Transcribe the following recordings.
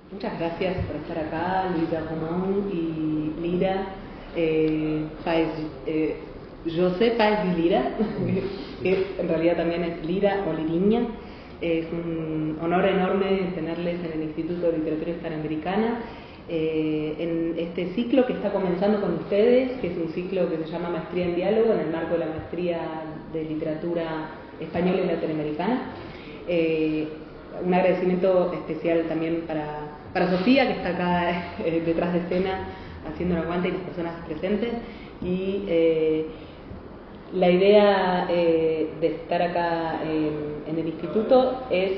Muchas gracias por estar acá, Luisa Román y Lira, José Páez y Lira, que en realidad también es Lira o Liriña. Es un honor enorme tenerles en el Instituto de Literatura Hispanoamericana, en este ciclo que está comenzando con ustedes, que es un ciclo que se llama Maestría en Diálogo, en el marco de la Maestría de Literatura Española y Latinoamericana. Un agradecimiento especial también para Sofía, que está acá detrás de escena haciendo el aguante, y las personas presentes. Y la idea de estar acá en el instituto es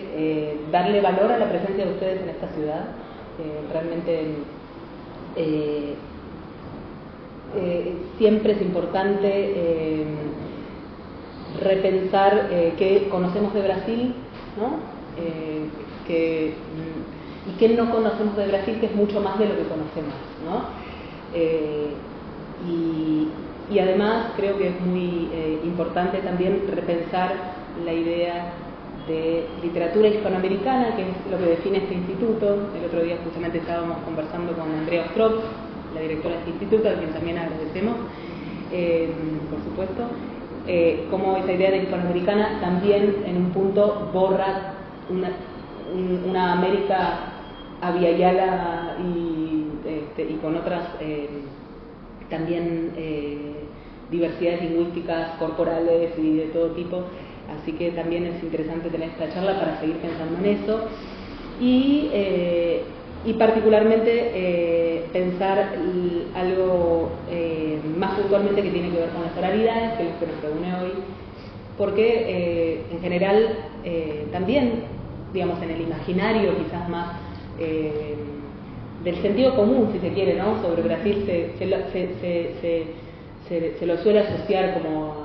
darle valor a la presencia de ustedes en esta ciudad. Realmente siempre es importante repensar qué conocemos de Brasil, ¿no? Y qué no conocemos de Brasil, que es mucho más de lo que conocemos, ¿no? Y además creo que es muy importante también repensar la idea de literatura hispanoamericana, que es lo que define este instituto. El otro día justamente estábamos conversando con Andrea Ostrov, la directora de este instituto, a quien también agradecemos, por supuesto, cómo esa idea de hispanoamericana también en un punto borra una América aviala y con otras también diversidades lingüísticas, corporales y de todo tipo. Así que también es interesante tener esta charla para seguir pensando en eso y particularmente pensar algo más puntualmente que tiene que ver con las oralidades, que es lo que nos reúne hoy, porque en general también, digamos, en el imaginario quizás más del sentido común, si se quiere, ¿no? Sobre Brasil se lo suele asociar como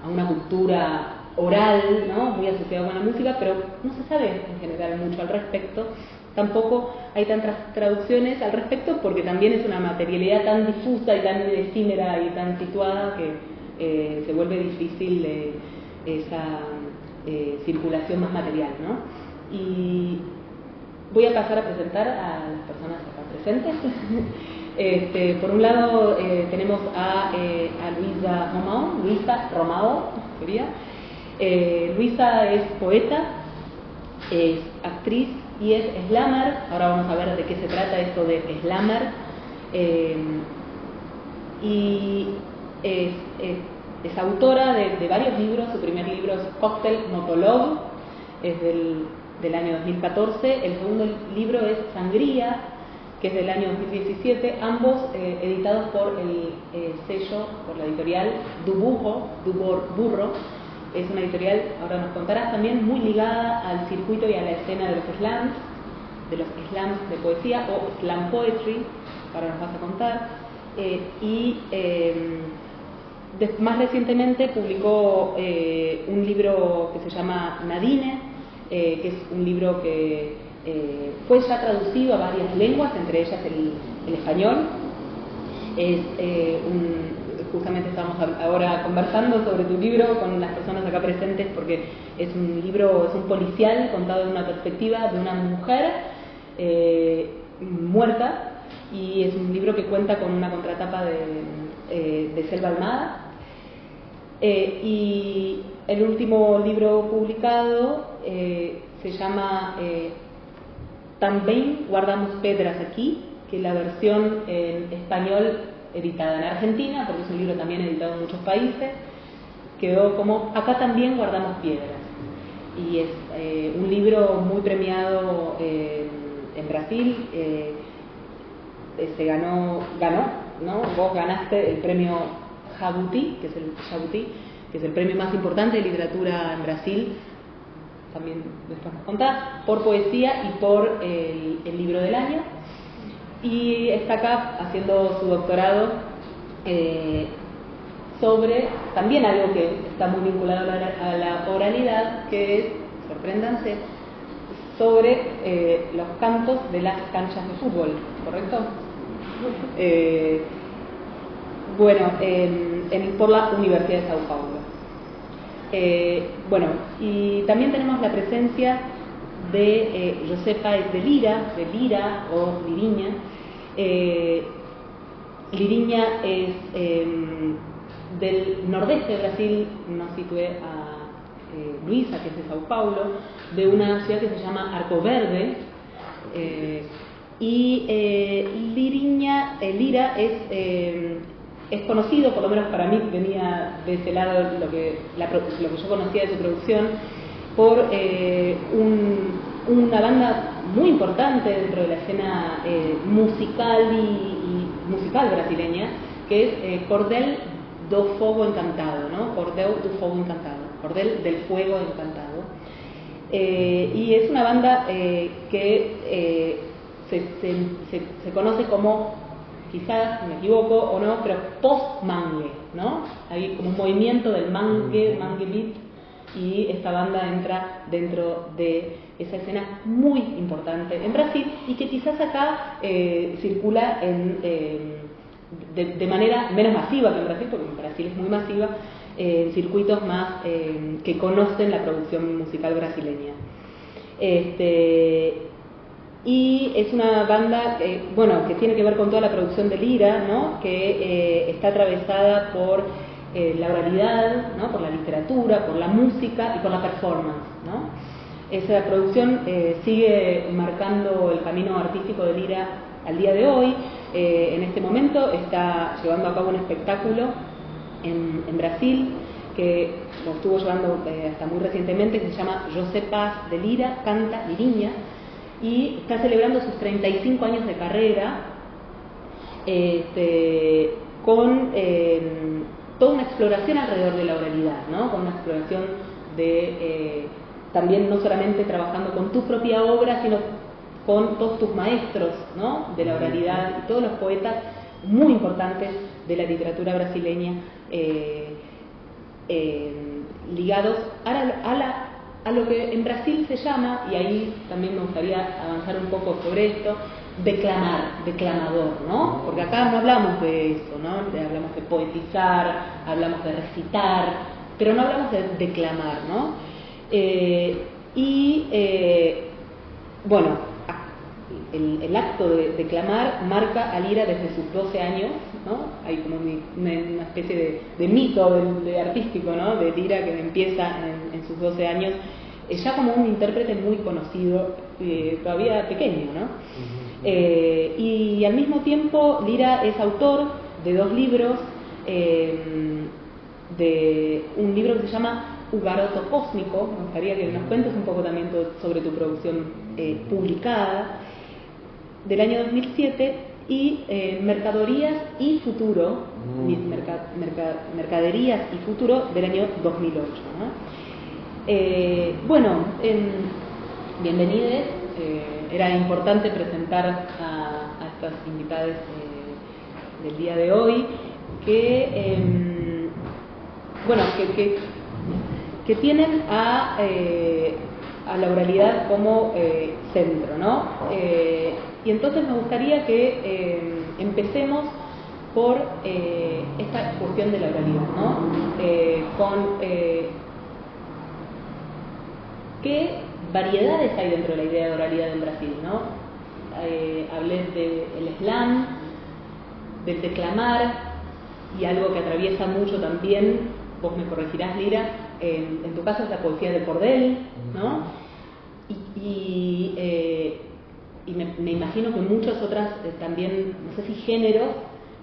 a una cultura oral, ¿no? Muy asociada con la música, pero no se sabe en general mucho al respecto. Tampoco hay tantas traducciones al respecto, porque también es una materialidad tan difusa y tan efímera y tan situada que se vuelve difícil esa circulación más material, ¿no? Y voy a pasar a presentar a las personas acá presentes. Por un lado tenemos a Luisa Romão, sería. Luisa es poeta, es actriz y es slammer. Ahora vamos a ver de qué se trata esto de slammer. Y es autora de varios libros. Su primer libro es Cocktail Monologue, es del año 2014. El segundo libro es Sangría, que es del año 2017, ambos editados por el sello, por la editorial Burro. Es una editorial, ahora nos contarás, también muy ligada al circuito y a la escena de los slams de poesía o slam poetry, ahora nos vas a contar. Más recientemente publicó un libro que se llama Nadine, que es un libro que fue ya traducido a varias lenguas, entre ellas el español. Justamente estamos ahora conversando sobre tu libro con las personas acá presentes, porque es un libro, es un policial contado de una perspectiva de una mujer muerta, y es un libro que cuenta con una contratapa de Selva Almada. Y el último libro publicado se llama También guardamos pedras aquí, que es la versión en español editada en Argentina, porque es un libro también editado en muchos países, quedó como Acá también guardamos piedras. Y es un libro muy premiado en Brasil. Ganó, ¿no? Vos ganaste el premio Jabuti, que es el premio más importante de literatura en Brasil. También después nos contás, por poesía y por el libro del año. Y está acá haciendo su doctorado sobre también algo que está muy vinculado a la oralidad, que es, sorpréndanse, sobre los cantos de las canchas de fútbol, ¿correcto? Por la Universidad de Sao Paulo. Y también tenemos la presencia de José Páez de Lira o Liriña. Liriña es del nordeste de Brasil, no situé a Luisa, que es de Sao Paulo, de una ciudad que se llama Arco Verde, Lira es conocido, por lo menos para mí venía de ese lado lo que yo conocía de su producción, por una banda muy importante dentro de la escena musical musical brasileña, que es Cordel do Fogo Encantado, ¿no? Cordel do Fogo Encantado, Cordel del Fuego Encantado. Y es una banda que se conoce como, quizás me equivoco o no, pero post-mangue, ¿no? Hay como un movimiento del mangue beat, y esta banda entra dentro de esa escena muy importante en Brasil y que quizás acá circula de manera menos masiva que en Brasil, porque en Brasil es muy masiva, en circuitos más que conocen la producción musical brasileña. Y es una banda que tiene que ver con toda la producción de Lira, ¿no? Que está atravesada por la oralidad, ¿no? Por la literatura, por la música y por la performance, ¿no? Esa producción sigue marcando el camino artístico de Lira al día de hoy. En este momento está llevando a cabo un espectáculo en Brasil que lo estuvo llevando hasta muy recientemente, que se llama José Páez de Lira canta Liriña, y está celebrando sus 35 años de carrera con toda una exploración alrededor de la oralidad, ¿no? Con una exploración de también no solamente trabajando con tu propia obra, sino con todos tus maestros, ¿no? De la oralidad y todos los poetas muy importantes de la literatura brasileña, ligados a lo que en Brasil se llama, y ahí también me gustaría avanzar un poco sobre esto, declamador, ¿no? Porque acá no hablamos de eso, ¿no? Hablamos de poetizar, hablamos de recitar, pero no hablamos de declamar, ¿no? El acto de declamar marca a Lira desde sus 12 años, ¿no? Hay como una especie de mito de artístico, ¿no? De Lira, que empieza en sus 12 años, ya como un intérprete muy conocido, todavía pequeño, ¿no? Y al mismo tiempo Lira es autor de 2 libros, de un libro que se llama O Garoto Cósmico. Me gustaría que nos cuentes un poco también sobre tu producción publicada, del año 2007, y Mercaderías y Futuro, Mercaderías y Futuro, del año 2008, ¿no? Bienvenides. Era importante presentar a estas invitadas del día de hoy que tienen a la oralidad como centro, ¿no? Y entonces me gustaría que empecemos por esta cuestión de la oralidad, ¿no? ¿Qué variedades hay dentro de la idea de oralidad en Brasil, ¿no? Hablé del slam, del declamar, y algo que atraviesa mucho también, vos me corregirás, Lira, en tu caso es la poesía de cordel, ¿no? Y me imagino que muchas otras también, no sé si géneros,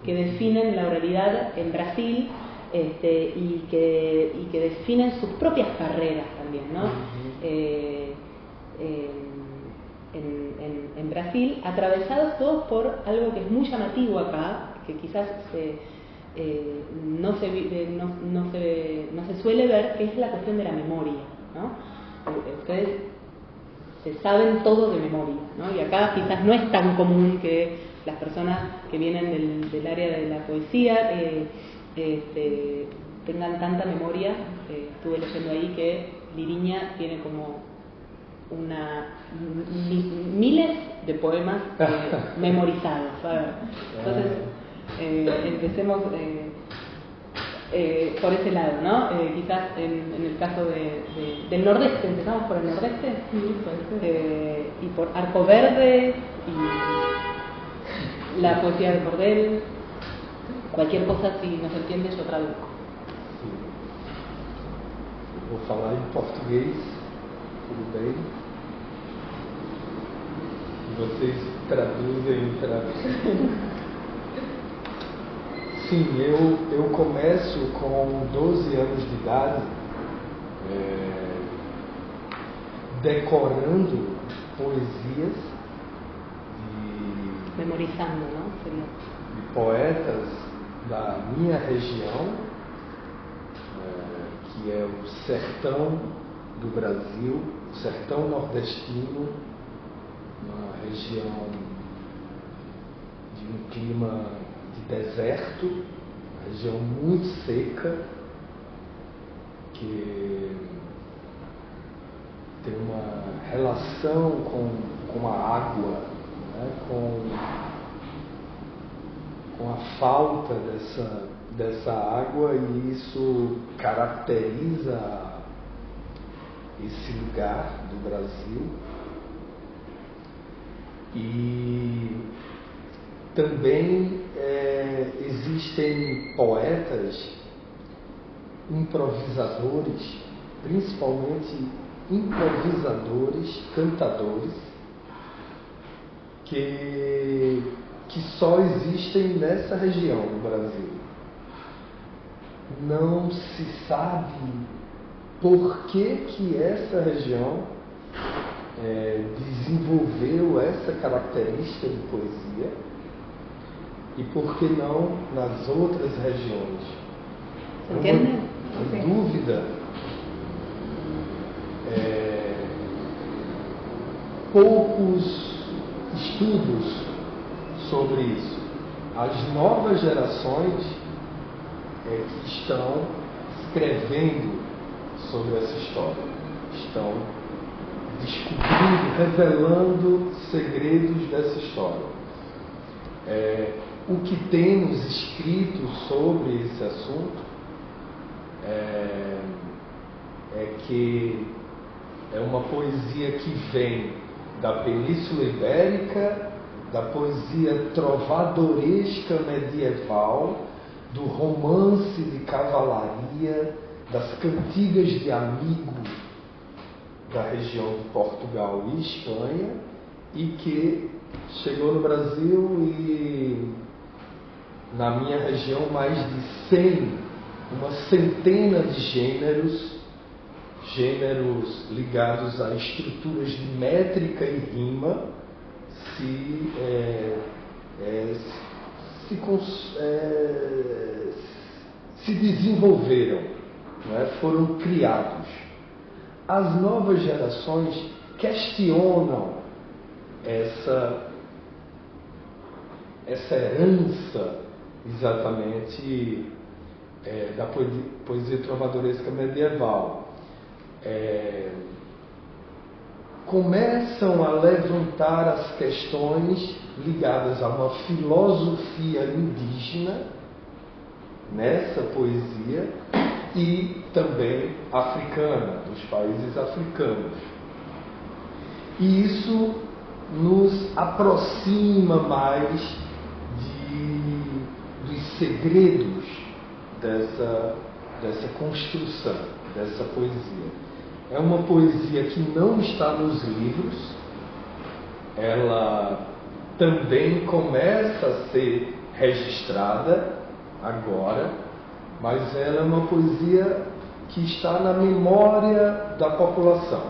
que definen la oralidad en Brasil, y que definen sus propias carreras también, ¿no? En Brasil, atravesados todos por algo que es muy llamativo acá, que quizás no se suele ver, que es la cuestión de la memoria, ¿no? Ustedes se saben todo de memoria, ¿no? Y acá quizás no es tan común que las personas que vienen del área de la poesía tengan tanta memoria. Estuve leyendo ahí que Liriña tiene como miles de poemas memorizados, ¿sabes? Entonces empecemos por ese lado, ¿no? Quizás en el caso del Nordeste, empezamos por el Nordeste, y por Arco Verde y la poesía de Cordel, cualquier cosa, si no se entiende, yo traduzco. Vou falar em português, tudo bem? E vocês traduzem para... Sim, eu começo com 12 anos de idade, decorando poesias memorizando, não? Seria... de poetas da minha região, que é o sertão do Brasil, o sertão nordestino, uma região de um clima de deserto, uma região muito seca, que tem uma relação com a água, né, com a falta dessa água, e isso caracteriza esse lugar do Brasil. E também existem poetas, improvisadores, principalmente improvisadores, cantadores, que só existem nessa região do Brasil. Não se sabe por que essa região desenvolveu essa característica de poesia e por que não nas outras regiões. Uma dúvida. Poucos estudos sobre isso. As novas gerações que estão escrevendo sobre essa história, estão descobrindo, revelando segredos dessa história. O que temos escrito sobre esse assunto é que é uma poesia que vem da Península Ibérica, da poesia trovadoresca medieval, do romance de cavalaria, das cantigas de amigo da região de Portugal e Espanha, e que chegou no Brasil e na minha região mais de 100, uma centena de gêneros ligados a estruturas de métrica e rima se desenvolveram, não é? Foram criados. As novas gerações questionam essa herança exatamente da poesia trovadoresca medieval. Começam a levantar as questões ligadas a uma filosofia indígena nessa poesia e também africana, dos países africanos. E isso nos aproxima mais dos segredos dessa construção, dessa poesia. É uma poesia que não está nos livros, ela também começa a ser registrada agora, mas ela é uma poesia que está na memória da população,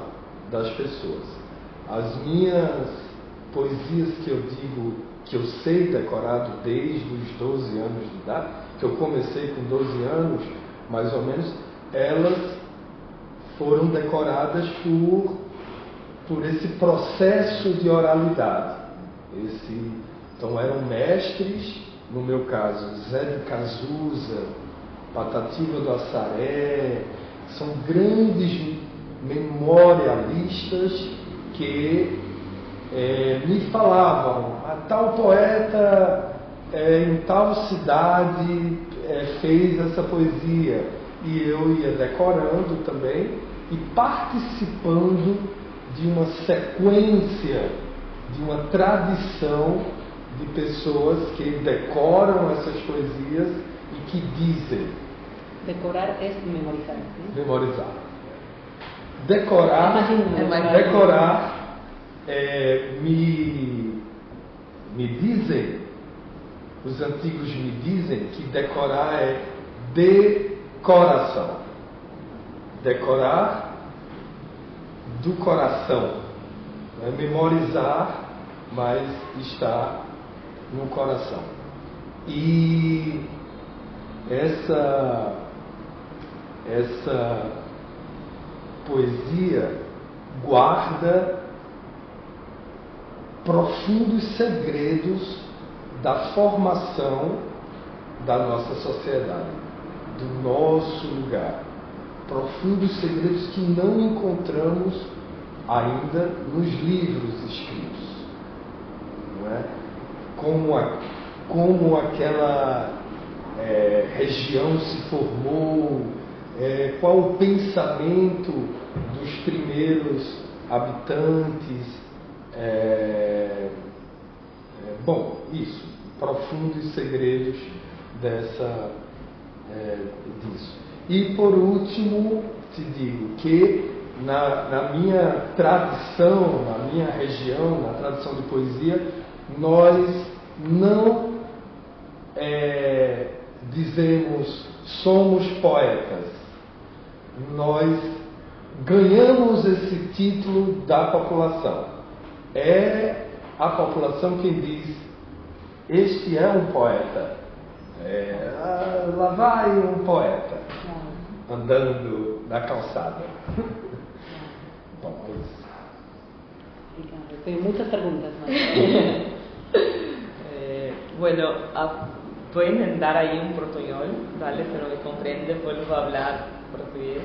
das pessoas. As minhas poesias que eu digo que eu sei decorado desde os 12 anos de idade, que eu comecei com 12 anos, mais ou menos, elas foram decoradas por esse processo de oralidade. Então eram mestres, no meu caso, Zé de Cazuza, Patativa do Assaré, são grandes memorialistas que me falavam: a tal poeta em tal cidade fez essa poesia e eu ia decorando também e participando de uma sequência, de uma tradição de pessoas que decoram essas poesias e que dizem. Decorar é memorizar, né? Memorizar. Decorar, me dizem, os antigos me dizem que decorar é decoração. Decorar do coração. Não é memorizar, mas está no coração. E essa poesia guarda profundos segredos da formação da nossa sociedade, do nosso lugar. Profundos segredos que não encontramos ainda nos livros escritos. Não é? Como aquela região se formou, qual o pensamento dos primeiros habitantes. Bom, isso, profundos segredos disso. E por último, te digo que na minha tradição, na minha região, na tradição de poesia, nós não dizemos somos poetas. Nós ganhamos esse título da população. É a população quem diz: este é um poeta. Lá vai um poeta andando na calçada. Bom, é isso. Tengo muchas preguntas más. Bueno, voy a intentar ahí un portuñol, ¿vale? Si no me comprende, vuelvo a hablar portugués.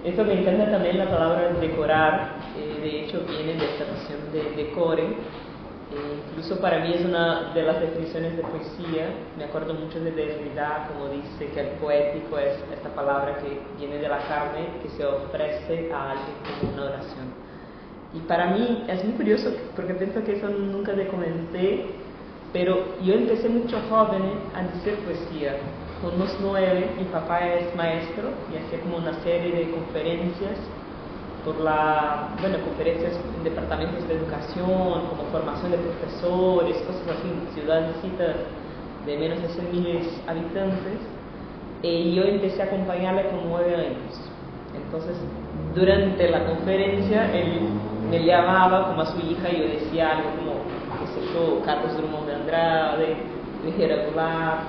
Esto me encanta también la palabra decorar, de hecho viene de esta noción de decore. Incluso para mí es una de las definiciones de poesía. Me acuerdo mucho de Derrida, como dice que el poético es esta palabra que viene de la carne, que se ofrece a alguien como una oración. Y para mí es muy curioso, porque pienso que eso nunca le comenté, pero yo empecé mucho joven a decir poesía. Con unos 9, mi papá es maestro y hacía como una serie de conferencias conferencias en departamentos de educación, como formación de profesores, cosas así, ciudadecitas de menos de 100.000 habitantes, y yo empecé a acompañarle con 9 años. Entonces, durante la conferencia, él me llamaba como a su hija y yo decía algo como, qué sé yo, Carlos Drummond de Andrade, Ligera Goulart,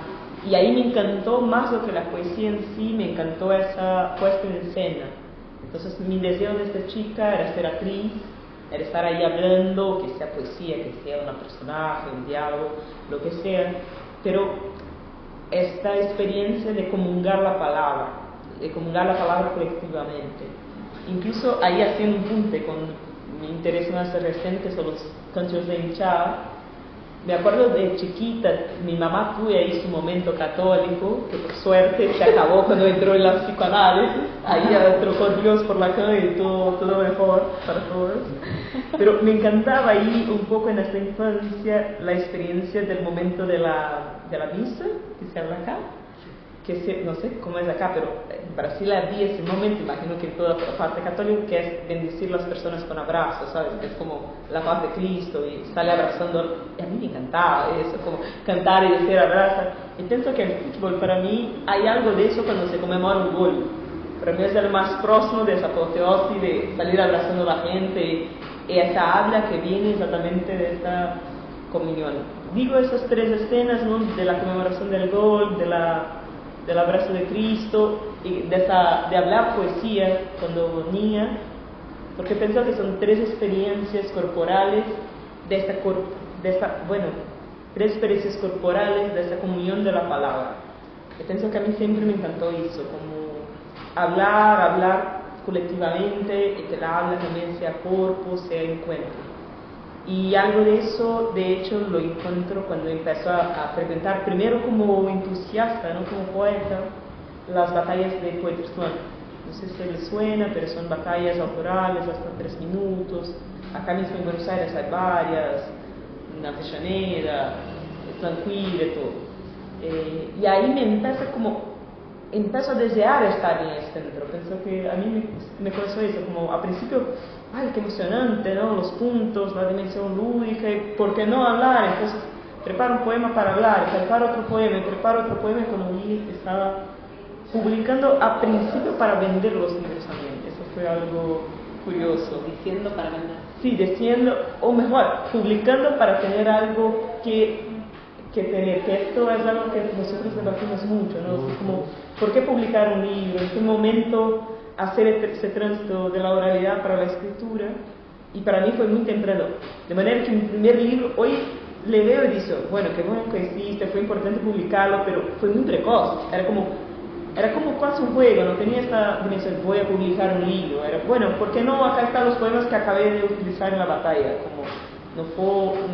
y ahí me encantó más lo que la poesía en sí, me encantó esa puesta en escena. Entonces mi deseo de esta chica era ser actriz, era estar ahí hablando, que sea poesía, que sea una personaje, un diálogo, lo que sea, pero esta experiencia de comungar la palabra colectivamente. Incluso ahí haciendo un punte con mi interés más reciente son los cantos de hinchada. Me acuerdo de chiquita, mi mamá tuvo ahí su momento católico, que por suerte se acabó cuando entró en la psicoanálisis, ahí trocó Dios por la calle y todo mejor para todos. Pero me encantaba ahí un poco en esta infancia la experiencia del momento de la misa, que se habla acá, no sé cómo es acá, pero en Brasil había ese momento, imagino que en toda parte católica, que es bendecir las personas con abrazos, ¿sabes? Que es como la paz de Cristo y sale abrazando. Y a mí me encantaba eso, como cantar y decir abraza. Y pienso que el fútbol, para mí, hay algo de eso cuando se conmemora un gol. Para mí es el más próximo de esa apoteosis, de salir abrazando a la gente y esa habla que viene exactamente de esta comunión. Digo esas 3 escenas, ¿no? De la conmemoración del gol, del abrazo de Cristo y de hablar poesía cuando niña, porque pienso que son 3 experiencias corporales de esta 3 experiencias corporales de esta comunión de la palabra. Y pienso que a mí siempre me encantó eso, como hablar colectivamente y que la habla también sea cuerpo, sea encuentro. Y algo de eso, de hecho, lo encuentro cuando empezó a frecuentar, primero como entusiasta, ¿no? Como poeta, las batallas de Poetry-Slam. No sé si les suena, pero son batallas autorales hasta 3 minutos. Acá mismo en Buenos Aires hay varias, en Avellaneda, Tranquila, todo. Y ahí me empiezo a desear estar en el centro. Pienso que a mí me causó eso, como a principio, ay, qué emocionante, ¿no? Los puntos, la dimensión lúdica, y ¿por qué no hablar? Entonces, preparo un poema para hablar, preparo otro poema, y cuando vi estaba publicando a principio para vender los libros también. Eso fue algo curioso. Diciendo para vender. Sí, diciendo, o mejor, publicando para tener algo que tener, que esto es algo que nosotros debatimos mucho, ¿no? Como, ¿por qué publicar un libro? ¿En qué momento hacer ese tránsito de la oralidad para la escritura? Y para mí fue muy temprano. De manera que mi primer libro, hoy le veo y digo, bueno, qué bueno que hiciste, fue importante publicarlo, pero fue muy precoz. Era como casi un juego, no tenía esta dimensión, voy a publicar un libro. Era, bueno, ¿por qué no? Acá están los poemas que acabé de utilizar en la batalla. Como, no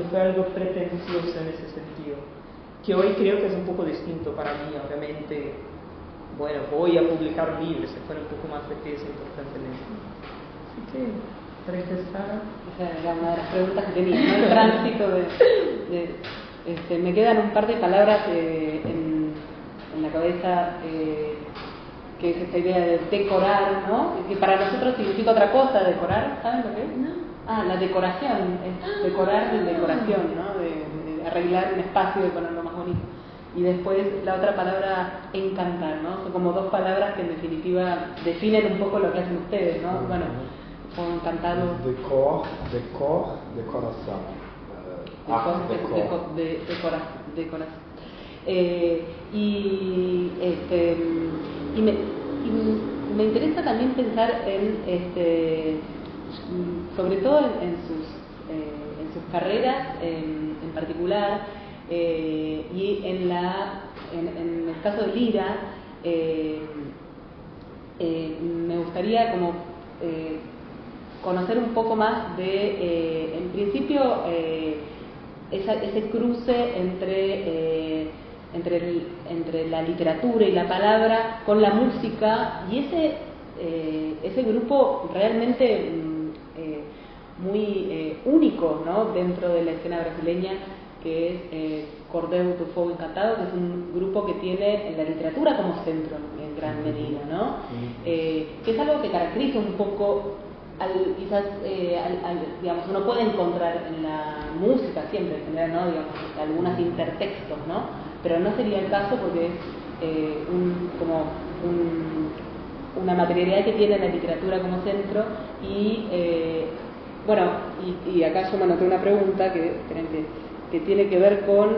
fue algo pretencioso en ese sentido. Que hoy creo que es un poco distinto para mí, obviamente. Bueno, voy a publicar un libro, se fuera un poco más de peso importantemente. Así que, para empezar... Esa era una de las preguntas que tenía, ¿no? El tránsito me quedan un par de palabras en la cabeza, que es esta idea de decorar, ¿no? Que para nosotros significa otra cosa, decorar, ¿saben lo que es? No. La decoración, es decorar de decoración, ¿no? De arreglar un espacio, de ponerlo más bonito. Y después la otra palabra, encantar, ¿no? Son como dos palabras que en definitiva definen un poco lo que hacen ustedes, ¿no? Bueno, son encantados. Decoração. Decoración. Me interesa también pensar sobre todo en sus carreras en particular, y en el caso de Lira, me gustaría como conocer un poco más de, en principio, ese cruce entre la literatura y la palabra con la música, y ese grupo realmente muy único, ¿no? Dentro de la escena brasileña, que es Cordel do Fogo Encantado, que es un grupo que tiene la literatura como centro en gran medida, ¿no? Que es algo que caracteriza un poco, quizás, digamos, uno puede encontrar en la música siempre, en general, ¿no? Digamos, algunos intertextos, ¿no? Pero no sería el caso porque es una materialidad que tiene la literatura como centro. Y bueno, y acá yo me anoté una pregunta que tiene que ver con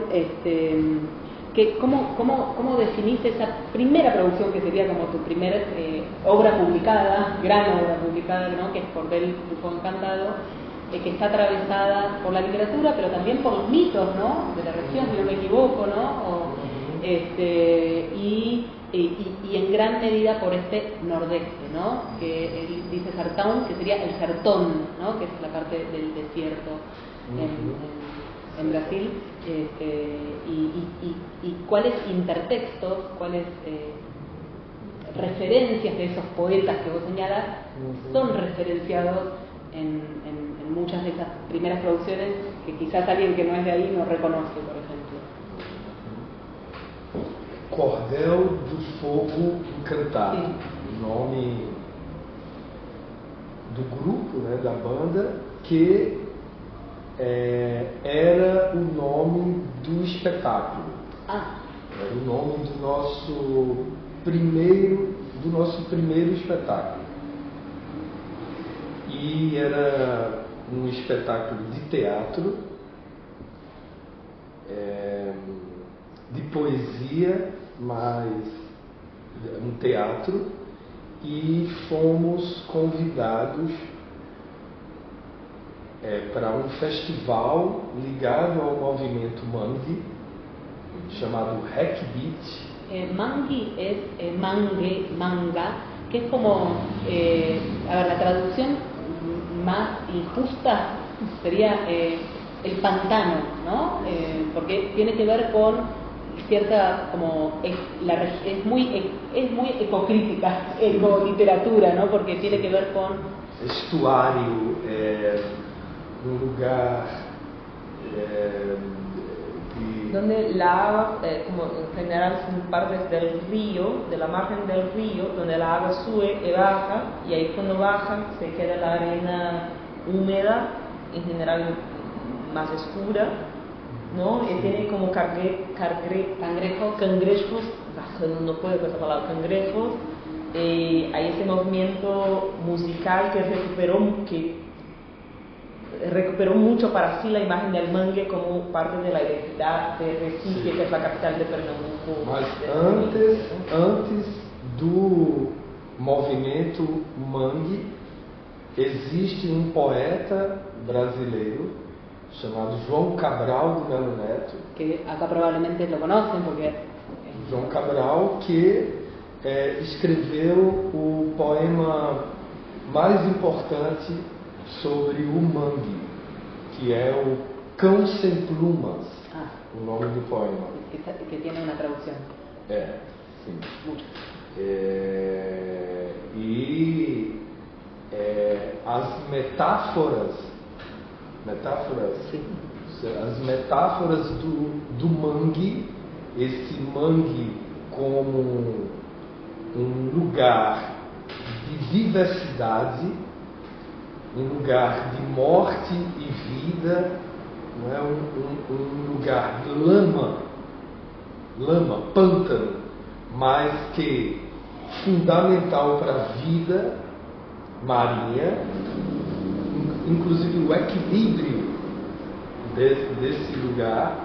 ¿cómo definiste esa primera producción que sería como tu primera obra publicada, gran obra publicada, ¿no? Que es Cordel do Fogo Encantado, que está atravesada por la literatura, pero también por los mitos, ¿no? De la región, si no me equivoco, ¿no? Y en gran medida por este nordeste, ¿no? Que él dice sertão, que sería el sertón, ¿no? Que es la parte del desierto en Brasil. Y cuáles intertextos, cuáles referencias de esos poetas que vos señalás son referenciados en muchas de esas primeras producciones que quizás alguien que no es de ahí no reconoce, por ejemplo. Cordel do Fogo Encantado, nome do grupo, né, da banda, que era o nome do espetáculo. Era o nome do nosso primeiro espetáculo. E era um espetáculo de teatro, de poesia, mas um teatro, e fomos convidados para um festival ligado ao movimento Mangue, chamado Hack Beat. Mangue es manga, que es como, a ver, la traducción más injusta sería el pantano, ¿no? Porque tiene que ver con cierta, como, es muy ecocrítica, ecoliteratura, ¿no? Porque tiene que ver con... Estuário, lugar... donde la agua, como en general son partes del río, de la margen del río, donde la agua sube y baja, y ahí cuando baja se queda la arena húmeda, en general más oscura, ¿no? Y tiene como cangrejos, no puedo con esa palabra, cangrejos, hay ese movimiento musical que recuperó mucho para sí la imagen del mangue como parte de la identidad de Recife, que es la capital de Pernambuco. Mas antes do movimento mangue, existe poeta brasileiro chamado João Cabral do Melo Neto. Que acá probablemente lo conocen porque... João Cabral, que escreveu o poema mais importante sobre o mangue, que é o Cão Sem Plumas, o nome do poema. Que tiene una traducción. Sim. Mucho. As metáforas, Sim. as metáforas do mangue, esse mangue como lugar de diversidade, lugar de morte e vida, não é? Lugar de lama, pântano, mas que fundamental para a vida marinha, inclusive o equilíbrio desse lugar.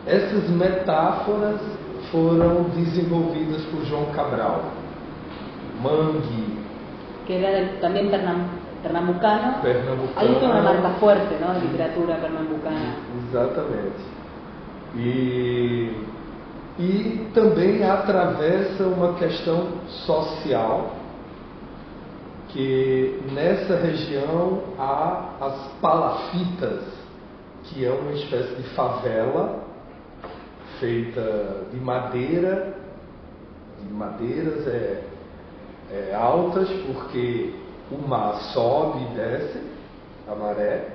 Essas metáforas foram desenvolvidas por João Cabral. Mangue, que era también pernambucano. Ahí tiene una marca fuerte, ¿no? De literatura pernambucana. Exatamente. E também atravessa uma questão social, que nessa região há as palafitas, que é uma espécie de favela feita de madeira, de madeiras altas, porque o mar sobe e desce, a maré,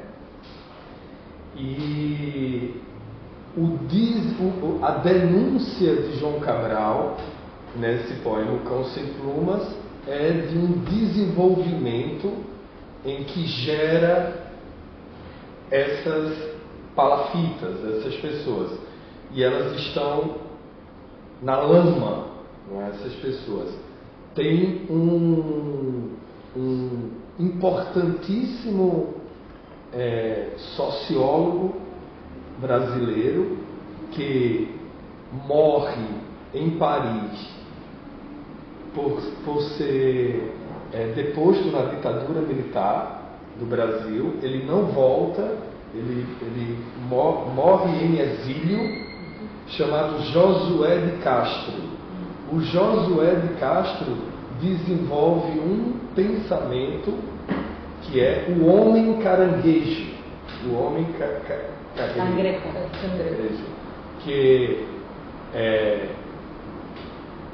e a denúncia de João Cabral nesse poema O Cão Sem Plumas é de um desenvolvimento em que gera essas palafitas, essas pessoas, e elas estão na lama, não é? Essas pessoas. Tem um importantíssimo sociólogo brasileiro que morre em Paris por ser deposto na ditadura militar do Brasil. Ele não volta, ele morre em exílio, chamado Josué de Castro. O Josué de Castro desenvolve um pensamento que é o homem caranguejo, o homem cangrejo, que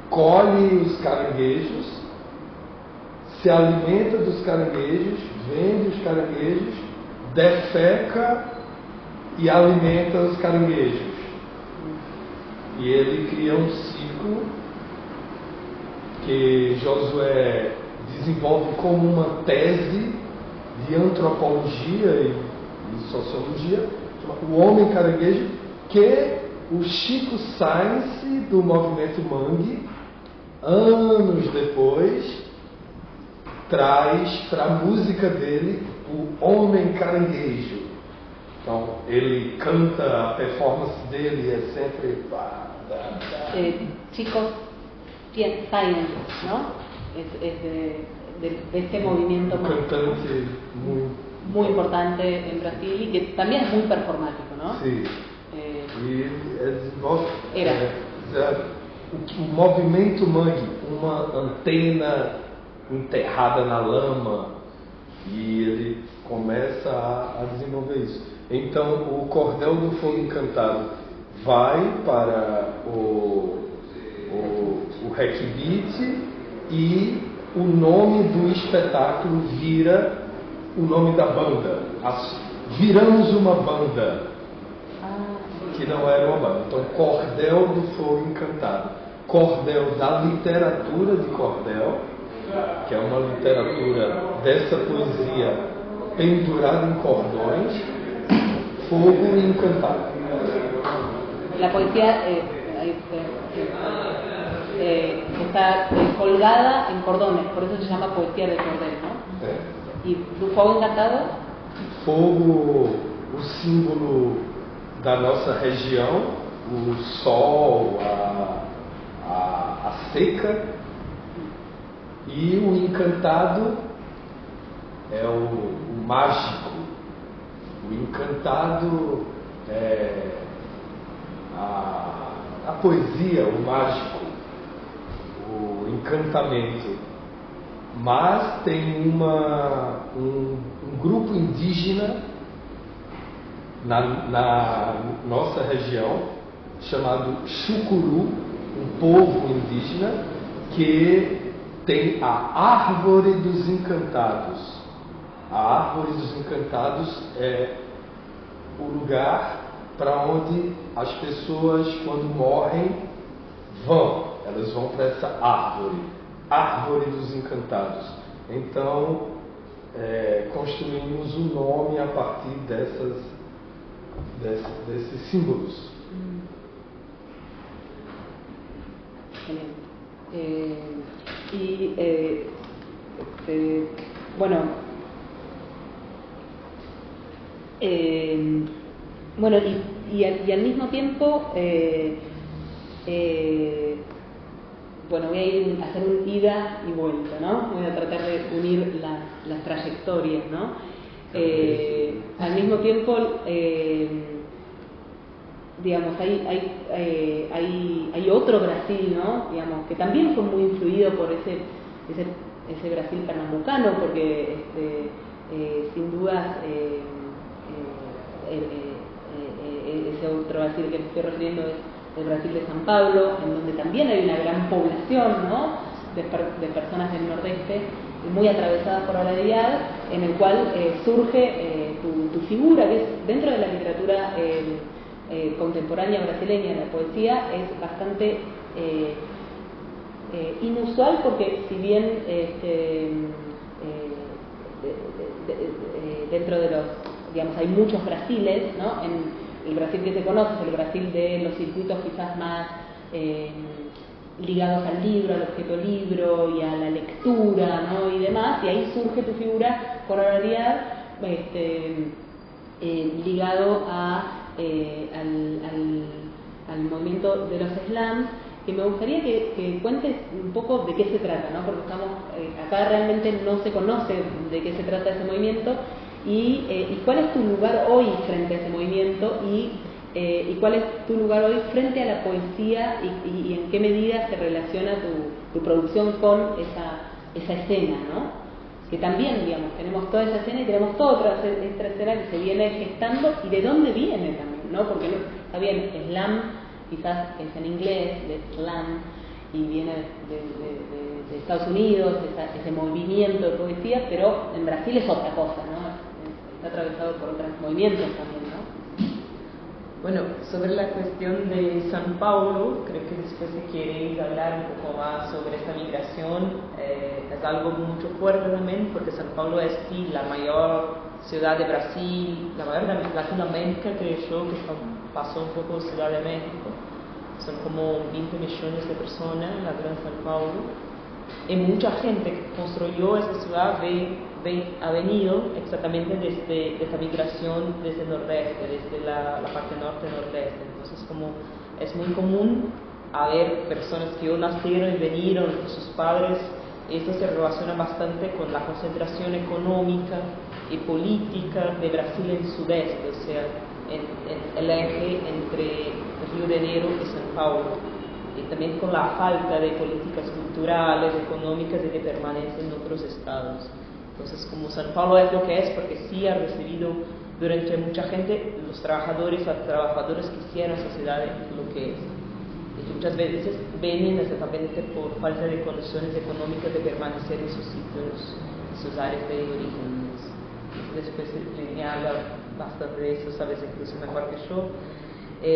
colhe os caranguejos, se alimenta dos caranguejos, vende os caranguejos, defeca e alimenta os caranguejos. E ele cria um ciclo que Josué desenvolve como uma tese de antropologia e sociologia, o homem caranguejo, que o Chico Sainz do movimento mangue, anos depois, traz para a música dele o homem caranguejo. Então ele canta, a performance dele é sempre Chico Sainz, ¿no? De este movimiento cantante muy importante en Brasil y que también es muy performático, ¿no? Sim. O movimento mangue, uma antena enterrada na lama, E ele começa a desenvolver isso. Então, o Cordel do Fogo Encantado vai para o Reykjavik e o nome do espetáculo vira o nome da banda. Viramos uma banda, que não era uma banda. Então, Cordel do Fogo Encantado. Cordel da literatura de cordel, que é uma literatura dessa poesia pendurada em cordões, fogo encantado. La poesía está colgada en cordones, por eso se llama poesía de cordel, ¿no? ¿Y tu fogo encantado? Fogo, o símbolo da nossa região, o sol, a seca, e o encantado é o mágico. O encantado é a poesia, o mágico, o encantamento. Mas tem um grupo indígena na nossa região, chamado Chucuru, um povo indígena, que tem a Árvore dos Encantados. A Árvore dos Encantados é o lugar para onde as pessoas, quando morrem, vão. Elas vão para essa árvore, Árvore dos Encantados. Então, construímos o nome a partir desses símbolos. Bueno, y al mismo tiempo, bueno, voy a ir a hacer un ida y vuelta, ¿no? Voy a tratar de unir las trayectorias, ¿no? Al mismo tiempo, digamos, hay otro Brasil, ¿no? Digamos, que también fue muy influido por ese Brasil pernambucano, porque sin dudas ese otro Brasil que me estoy refiriendo es el Brasil de San Pablo, en donde también hay una gran población, ¿no? de personas del nordeste, muy atravesadas por la oralidad, en el cual surge tu figura, que es dentro de la literatura contemporánea brasileña, la poesía, es bastante inusual, porque si bien dentro de los, digamos, hay muchos Brasiles, ¿no? En el Brasil que se conoce es el Brasil de los circuitos quizás más ligados al libro, al objeto libro y a la lectura, ¿no? Y demás, y ahí surge tu figura con oralidad ligado al movimiento de los slams, que me gustaría que cuentes un poco de qué se trata, ¿no? Porque acá realmente no se conoce de qué se trata ese movimiento, y cuál es tu lugar hoy frente a ese movimiento, y cuál es tu lugar hoy frente a la poesía, y en qué medida se relaciona tu producción con esa escena, ¿no? Que también, digamos, tenemos toda esa escena y tenemos toda otra escena que se viene gestando, y de dónde viene también, ¿no? Porque está bien, slam quizás es en inglés, de slam, y viene de Estados Unidos, ese movimiento de poesía, pero en Brasil es otra cosa, ¿no? Está atravesado por otros movimientos también, ¿no? Bueno, sobre la cuestión de San Paulo, creo que después si queréis hablar un poco más sobre esta migración, es algo mucho fuerte también, porque San Paulo es sí la mayor ciudad de Brasil, la mayor de Latinoamérica, creo yo, que pasó un poco Ciudad de México. Son como 20 millones de personas en la Gran San Paulo, y mucha gente que construyó esa ciudad ha venido exactamente desde esta migración desde el nordeste, desde la parte norte-nordeste. Entonces, como es muy común haber personas que nacieron y vinieron con sus padres, esto se relaciona bastante con la concentración económica y política de Brasil en el sudeste, o sea, en el eje entre Río de Janeiro y San Paulo, y también con la falta de políticas culturales, económicas y de permanencia en otros estados. Entonces, como San Paulo es lo que es, porque sí ha recibido durante mucha gente, los trabajadores quisieron esa ciudad lo que es. Y muchas veces vienen exactamente por falta de condiciones económicas de permanecer en sus sitios, en sus áreas de origen. Después le habla bastante de eso, sabes incluso mejor que yo.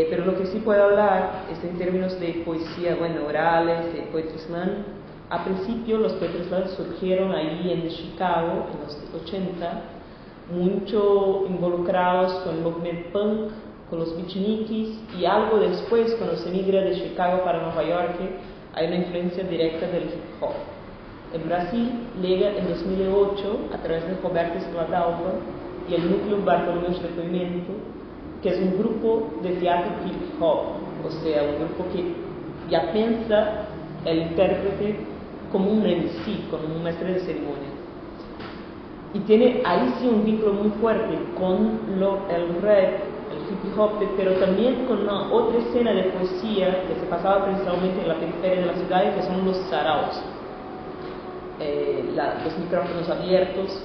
Pero lo que sí puedo hablar es en términos de poesía, bueno, orales, de poetry slam. A principio los poetry slam surgieron ahí en Chicago, en los 80, mucho involucrados con el movimiento punk, con los beatnikis, y algo después, cuando se migra de Chicago para Nueva York, hay una influencia directa del hip hop. En Brasil llega en 2008 a través de Roberto Escladalva y el núcleo Bartolomeu de Depoimento, que es un grupo de teatro hip hop, o sea, un grupo que ya piensa el intérprete como un MC, como un maestro de ceremonia. Y tiene ahí sí un vínculo muy fuerte con el rap, el hip hop, pero también con una otra escena de poesía que se pasaba principalmente en la periferia de la ciudad, que son los saraos. Los micrófonos abiertos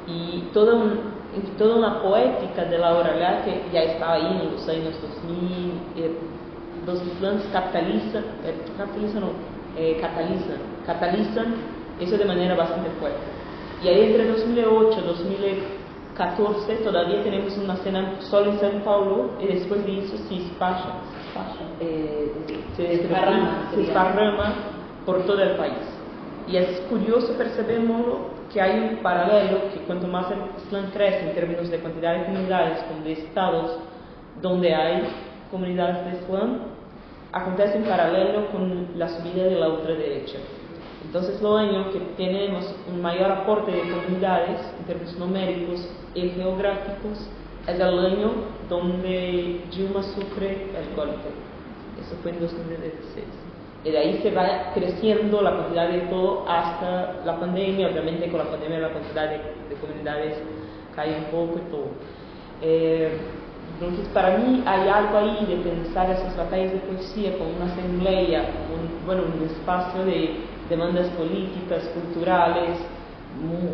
y toda una poética de la oralidad que ya estaba ahí en los años 2000. Los slams catalizan eso de manera bastante fuerte. Y ahí entre 2008 y 2014 todavía tenemos una escena solo en San Paulo, y después de eso se esparrama por todo el país. Y es curioso percebemos que hay un paralelo, que cuanto más el slam crece en términos de cantidad de comunidades como de estados donde hay comunidades de slam, acontece en paralelo con la subida de la ultraderecha. Entonces, el año que tenemos un mayor aporte de comunidades en términos numéricos y geográficos es el año donde Dilma sufre el golpe. Eso fue en 2016. Y de ahí se va creciendo la cantidad de todo hasta la pandemia. Obviamente con la pandemia la cantidad de comunidades cae un poco y todo. Entonces para mí hay algo ahí de pensar esas batallas de poesía como una asamblea, un espacio de demandas políticas, culturales,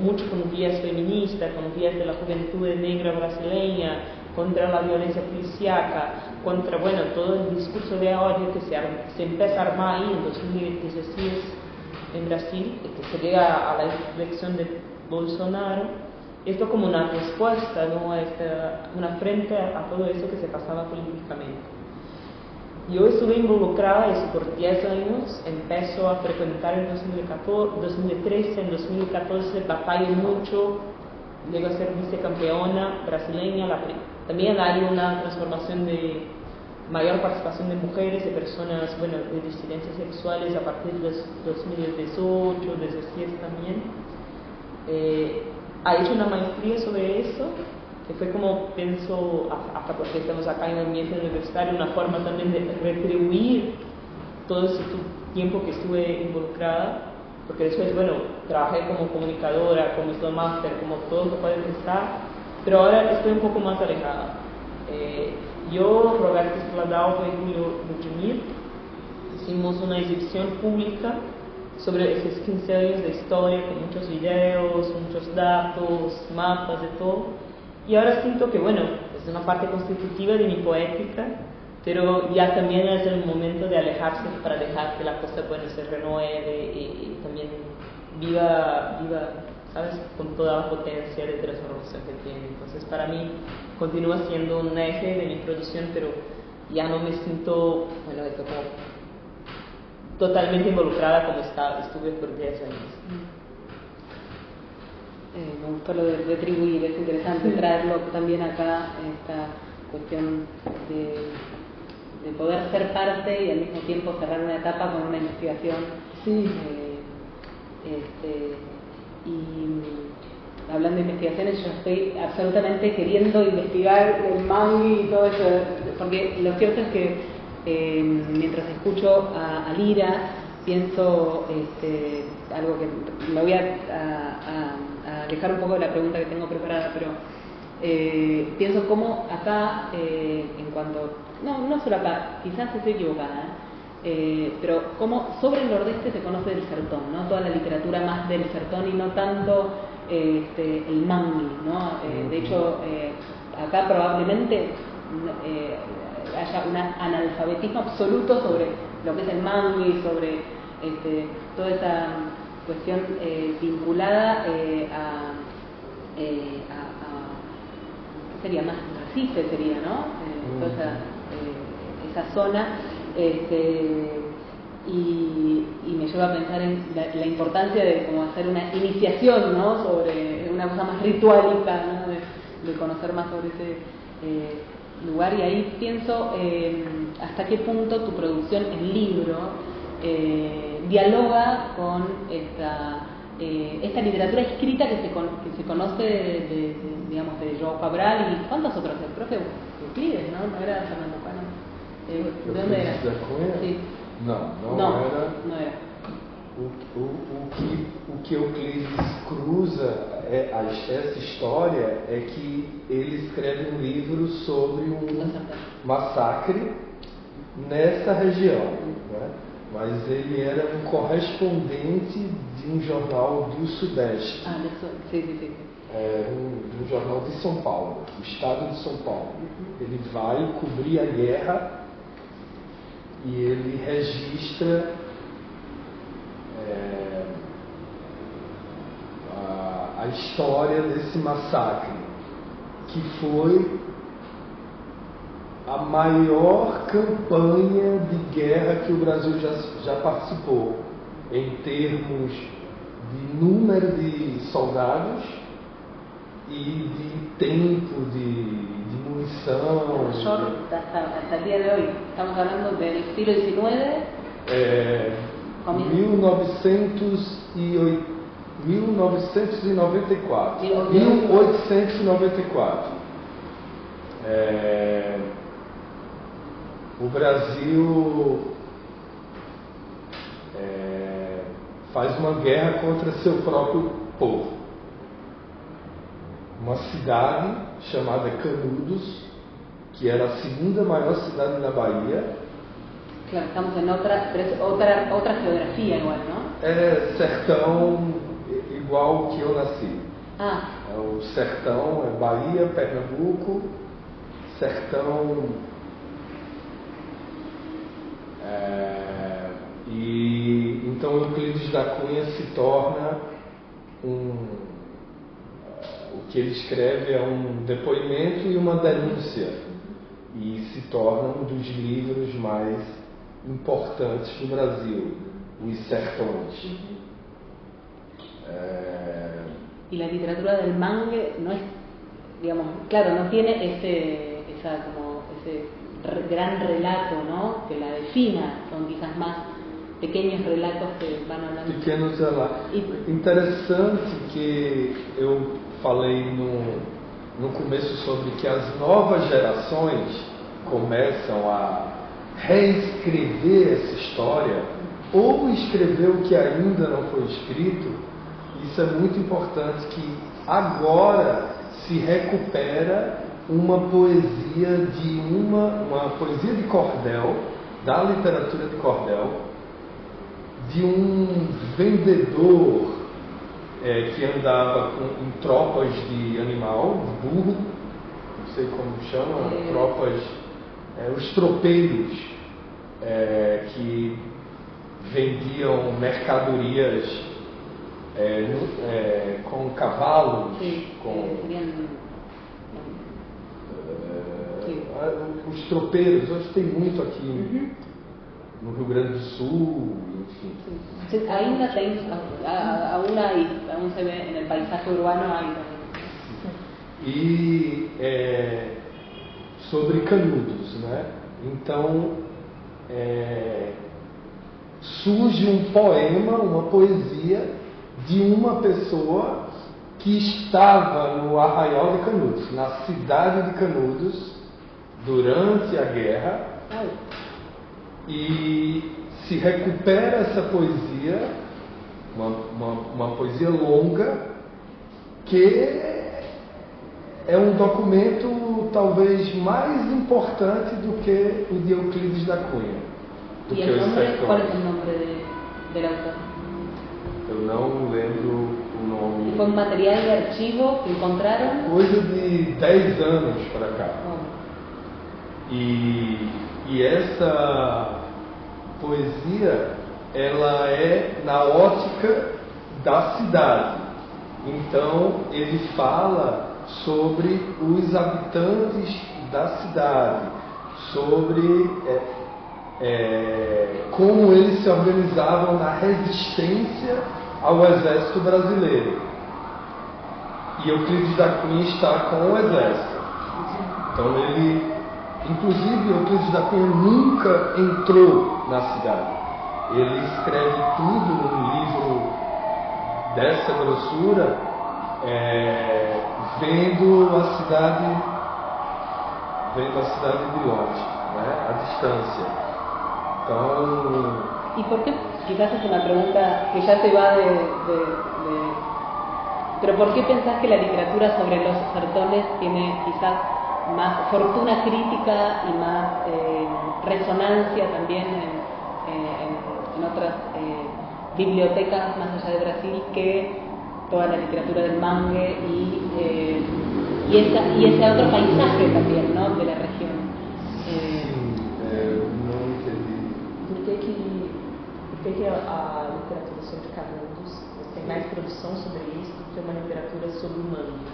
mucho con vías feministas, con vías de la juventud negra brasileña, contra la violencia policíaca, contra todo el discurso de odio que se empieza a armar ahí en 2016 en Brasil, que se llega a la elección de Bolsonaro. Esto como una respuesta, ¿no? Una frente a todo eso que se pasaba políticamente. Yo estuve involucrada eso por 10 años, empezó a frecuentar en 2013, en 2014 batallé mucho, llego a ser vicecampeona brasileña. También hay una transformación de mayor participación de mujeres, de personas, de disidencias sexuales a partir de 2018, 2017 también. Ha hecho una maestría sobre eso, que fue como pienso, hasta porque estamos acá en el ambiente universitario, una forma también de retribuir todo ese tiempo que estuve involucrada, porque después, trabajé como comunicadora, como Islam Master, como todo lo que puede pensar, pero ahora estoy un poco más alejada. Yo, Roberto Escladalva y Julio Budimir hicimos una exhibición pública sobre esos 15 años de historia, con muchos videos, muchos datos, mapas, de todo. Y ahora siento que, es una parte constitutiva de mi poética, pero ya también es el momento de alejarse para dejar que la cosa, se renueve y también viva, ¿sabes?, con toda la potencia de transformación que tiene. Entonces, para mí, continúa siendo un eje de mi producción, pero ya no me siento, esto como totalmente involucrada como estuve por 10 años. Me gustó lo de retribuir, es interesante traerlo también acá, esta cuestión de poder ser parte y al mismo tiempo cerrar una etapa con una investigación. Sí. Y hablando de investigaciones, yo estoy absolutamente queriendo investigar el mangui y todo eso, porque lo cierto es que mientras escucho a Lira, pienso algo que me voy a alejar un poco de la pregunta que tengo preparada, pero pienso cómo acá, en cuanto, no solo acá, quizás estoy equivocada, pero cómo sobre el nordeste se conoce del sertón, ¿no? Toda la literatura más del sertón y no tanto el mangui, ¿no? De hecho, acá probablemente haya un analfabetismo absoluto sobre lo que es el mangui, sobre toda esa cuestión vinculada a ¿qué sería más? Recife sería, ¿no? Toda esa zona, y me lleva a pensar en la importancia de como hacer una iniciación, ¿no? Sobre una cosa más ritualística, ¿no? De conocer más sobre ese lugar, y ahí pienso hasta qué punto tu producción en libro dialoga con esta literatura escrita que se conoce digamos, de João Cabral y cuántos otros, el profe Euclides, ¿no? ¿No era Fernando Cano? ¿De dónde era? Sí. Não era. O que Euclides cruza essa história é que ele escreve um livro sobre um massacre nessa região, né? Mas ele era um correspondente de um jornal do Sudeste. Sim. De um jornal de São Paulo, do estado de São Paulo. Ele vai cobrir a guerra e ele registra a história desse massacre, que foi a maior campanha de guerra que o Brasil já participou, em termos de número de soldados e de tempo de munição. Hasta el día de hoy, estamos hablando del siglo XIX. 1894. O Brasil faz uma guerra contra seu próprio povo. Uma cidade chamada Canudos, que era a segunda maior cidade da Bahia. Claro, estamos en otra geografía igual, ¿no? É sertão igual que eu nasci. O sertão é Bahia, Pernambuco, sertão. E então Euclides da Cunha se torna o que ele escreve é um depoimento e uma denúncia, e se torna um dos livros mais importantes do Brasil, Os Sertões. Y la literatura del mangue no es, digamos, claro, no tiene ese gran relato, ¿no? Que la defina, son quizás más pequeños relatos que van hablando. Pequenos relatos. Interessante que eu falei no começo sobre que as novas gerações começam a reescrever essa história ou escrever o que ainda não foi escrito. Isso é muito importante, que agora se recupera uma poesia uma poesia de cordel, da literatura de cordel, de um vendedor que andava em tropas de animal, de burro, não sei como chama, tropas, os tropeiros, que vendiam mercadorias com cavalos, os tropeiros. Hoje tem muito aqui no Rio Grande do Sul, enfim. Ainda tem, aún se ve en el paisaje urbano ainda. E sobre Canudos, né? Então surge um poema, uma poesia de uma pessoa que estava no Arraial de Canudos, na cidade de Canudos, durante a guerra, e se recupera essa poesia, uma poesia longa, que é um documento talvez mais importante do que o de Euclides da Cunha. E qual é o nome del autor? Eu não lembro o nome. Foi um material de arquivo que encontraram? Coisa de 10 anos para cá. E essa poesia, ela é na ótica da cidade. Então, ele fala sobre os habitantes da cidade, sobre como eles se organizavam na resistência ao exército brasileiro. E Euclides da Cunha está com o exército. Então ele, inclusive Euclides da Cunha nunca entrou na cidade. Ele escreve tudo num livro dessa grossura, vendo a cidade de longe, né? A distância. Então, ¿y por qué? Quizás es una pregunta que ya se va pero ¿por qué pensás que la literatura sobre los sertones tiene quizás más fortuna crítica y más resonancia también en otras bibliotecas más allá de Brasil que toda la literatura del mangue y ese otro paisaje también, ¿no?, de la región? não entendi. Por que a literatura sobre Canudos tem mais produção sobre isso do que uma literatura sobre o mangue?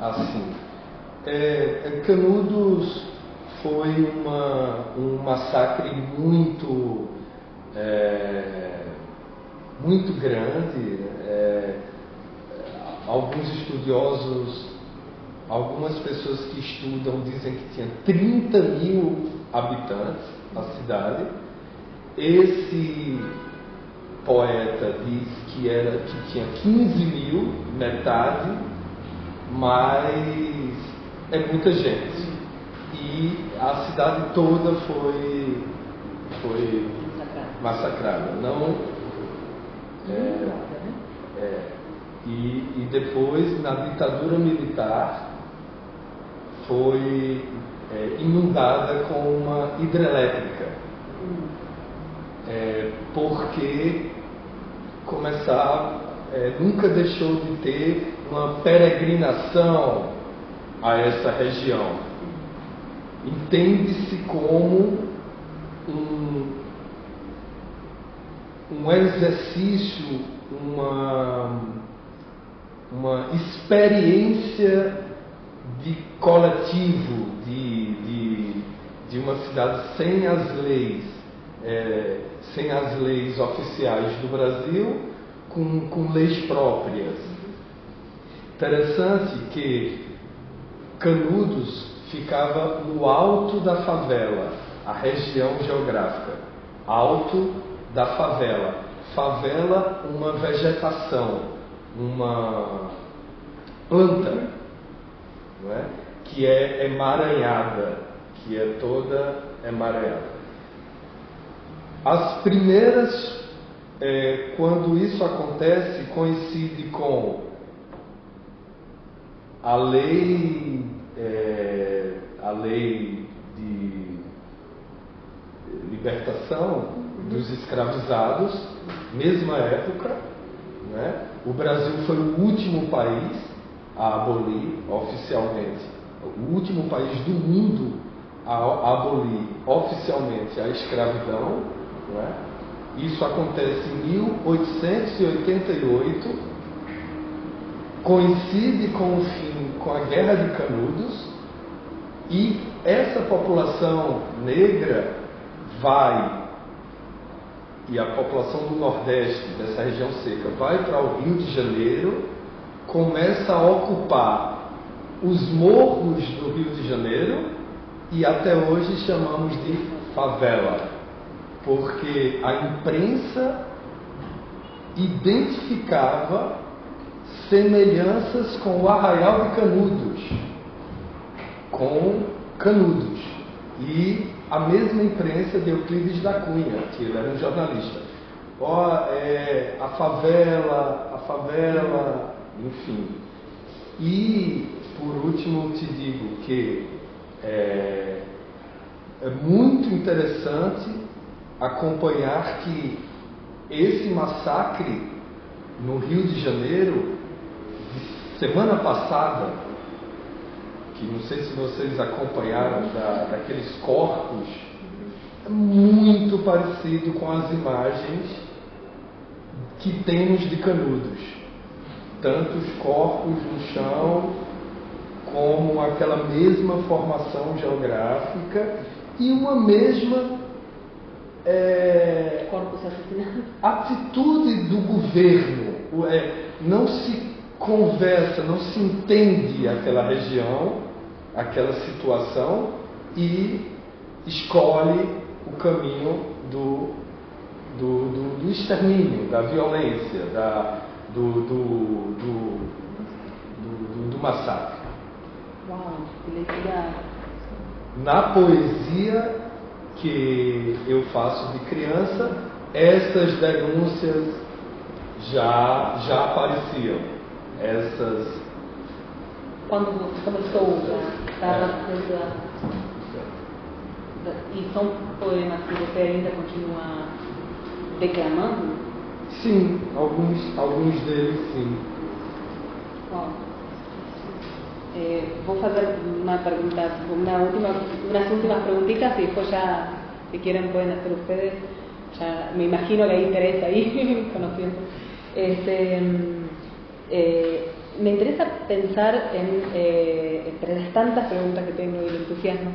Assim, Canudos foi um massacre muito grande. Alguns estudiosos, algumas pessoas que estudam dizem que tinha 30 mil habitantes a cidade. Esse poeta diz que tinha 15 mil, metade, mas é muita gente. E a cidade toda foi massacrada. E depois, na ditadura militar, foi inundada com uma hidrelétrica. Porque nunca deixou de ter uma peregrinação a essa região. Entende-se como um exercício, uma experiência de coletivo, de uma cidade sem as leis oficiais do Brasil, com leis próprias. Interessante que Canudos ficava no alto da favela, a região geográfica, alto da favela. Favela, uma vegetação, uma planta, não é? Que é emaranhada, que é toda emaranhada. As primeiras, quando isso acontece, coincide com a lei de libertação dos escravizados, mesma época, né? O Brasil foi o último país a abolir oficialmente, o último país do mundo a abolir oficialmente a escravidão, né? Isso acontece em 1888, coincide com a Guerra de Canudos, e essa população negra e a população do Nordeste, dessa região seca, vai para o Rio de Janeiro, começa a ocupar os morros do Rio de Janeiro, e até hoje chamamos de favela, porque a imprensa identificava semelhanças com o Arraial de Canudos, e a mesma imprensa de Euclides da Cunha, que ele era um jornalista. A favela, enfim. E, por último, te digo que é muito interessante acompanhar que esse massacre no Rio de Janeiro semana passada, que não sei se vocês acompanharam, daqueles corpos, é muito parecido com as imagens que temos de Canudos. Tanto os corpos no chão, como aquela mesma formação geográfica e uma mesma Corpos assassinados. atitude do governo. Não se conversa, não se entende aquela região, aquela situação e escolhe o caminho do extermínio, da violência, do massacre. Uau, que leitura. Na poesia que eu faço de criança, essas denúncias já apareciam. Quando começou e são poemas que você ainda continua declamando? Sim, alguns deles sim. Wow. Vou fazer una pregunta, unas últimas preguntitas y después ya, si quieren, pueden hacer ustedes. Ya me imagino que hay interés ahí, conociendo. Me interesa pensar entre las tantas preguntas que tengo y el entusiasmo,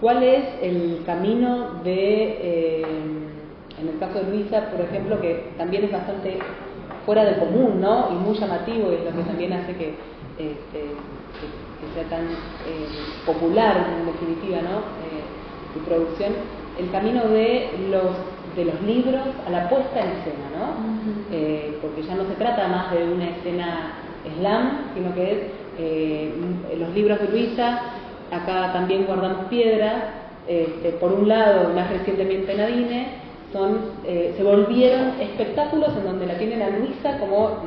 ¿cuál es el camino en el caso de Luisa, por ejemplo, que también es bastante fuera del común, ¿no? Y muy llamativo, y es lo que también hace que sea tan popular, en definitiva, ¿no? Tu producción, el camino de los libros a la puesta en escena, ¿no? Porque ya no se trata más de una escena slam, sino que es los libros de Luisa. Acá también guardamos piedras. Por un lado, más recientemente Nadine, se volvieron espectáculos en donde la tienen a Luisa como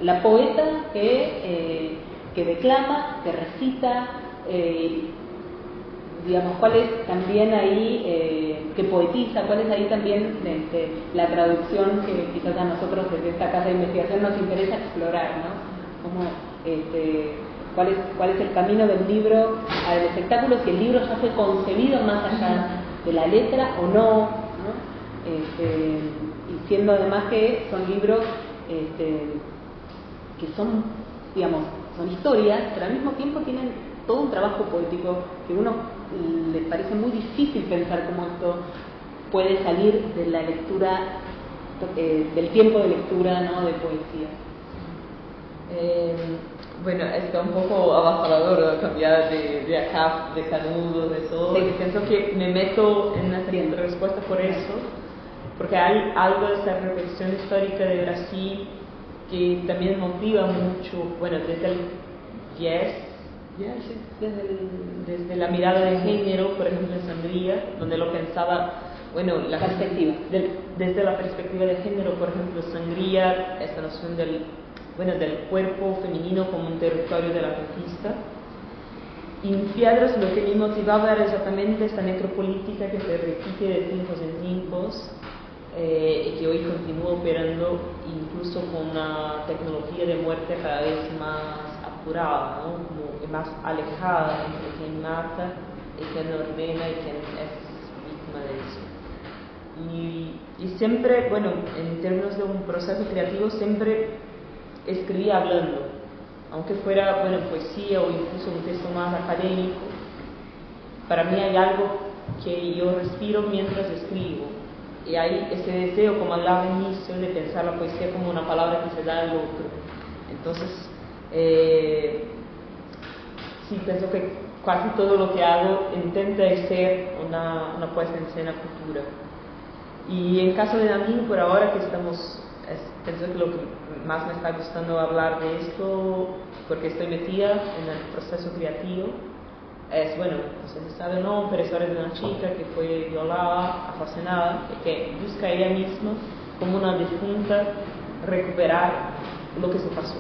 la poeta que declama, que recita, digamos, cuál es también ahí, que poetiza, cuál es ahí también la traducción que quizás a nosotros desde esta casa de investigación nos interesa explorar, ¿no? Como, cuál es el camino del libro al espectáculo, si el libro ya fue concebido más allá de la letra o no, y siendo además que son libros que son, digamos, son historias, pero al mismo tiempo tienen todo un trabajo poético que a uno les parece muy difícil pensar cómo esto puede salir de la lectura, del tiempo de lectura, ¿no? De poesía. Bueno, está un poco avasallador cambiar de acá, de Canudos, de todo. Sí. Y pienso que me meto en esa respuesta por eso, porque hay algo de esa reflexión histórica de Brasil que también motiva mucho, bueno, desde el jazz, desde la mirada de género, por ejemplo en Sangría, donde lo pensaba, bueno, la perspectiva, desde la perspectiva de género, por ejemplo, Sangría, esta noción del cuerpo femenino como un territorio de la conquista. Y en Piedras lo que me motivaba era exactamente esta necropolítica que se repite de tiempos en tiempos, y que hoy continúa operando incluso con una tecnología de muerte cada vez más apurada, ¿no? Como más alejada entre quien mata y quien ordena y quien es víctima de eso. Y siempre, bueno, en términos de un proceso creativo, siempre escribía hablando, aunque fuera, bueno, poesía o incluso un texto más académico. Para mí hay algo que yo respiro mientras escribo, y hay ese deseo, como hablaba al inicio, de pensar la poesía como una palabra que se da al otro. Entonces, sí, pienso que casi todo lo que hago intenta ser una puesta en escena futura. Y en caso de Nadine, por ahora que estamos, pienso que lo que más me está gustando hablar de esto, porque estoy metida en el proceso creativo, es, bueno, no sé si sabe o no, pero es historia de una chica que fue violada, asesinada, y que busca ella misma, como una difunta, recuperar lo que se pasó.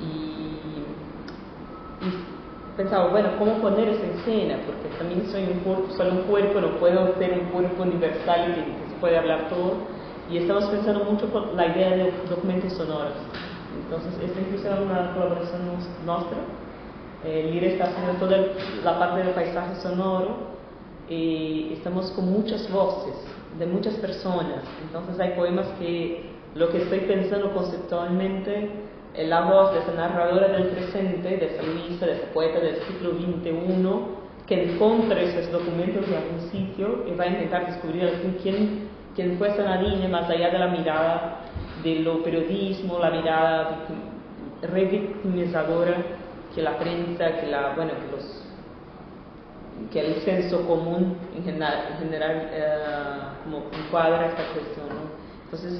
Y pensaba, bueno, ¿cómo poner esa escena? Porque también soy solo un cuerpo, no puedo ser un cuerpo universal que se puede hablar todo. y estamos pensando mucho por la idea de documentos sonoros. Entonces, esta incluso es una colaboración nuestra. Lira está haciendo toda la parte del paisaje sonoro y estamos con muchas voces de muchas personas. Entonces, hay poemas que lo que estoy pensando conceptualmente es la voz de esa narradora del presente, de esa Luisa, de esa poeta del siglo XXI, que encuentra esos documentos en algún sitio y va a intentar descubrir al fin quién fue esa Nadine, más allá de la mirada de lo periodismo, la mirada revictimizadora que la prensa, que el senso común en general como encuadra esta cuestión, ¿no? Entonces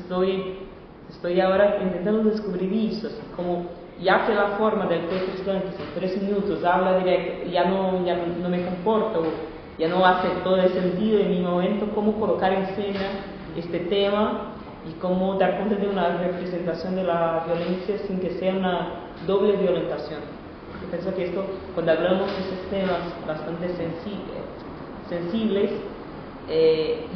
estoy ahora intentando descubrir eso, así como ya que la forma del Petri Slantis en 3 minutos habla directo, ya no me comporta, ya no hace todo el sentido en mi momento, cómo colocar en escena este tema y cómo dar cuenta de una representación de la violencia sin que sea una doble violentación. Yo pienso que esto, cuando hablamos de estos temas bastante sensibles,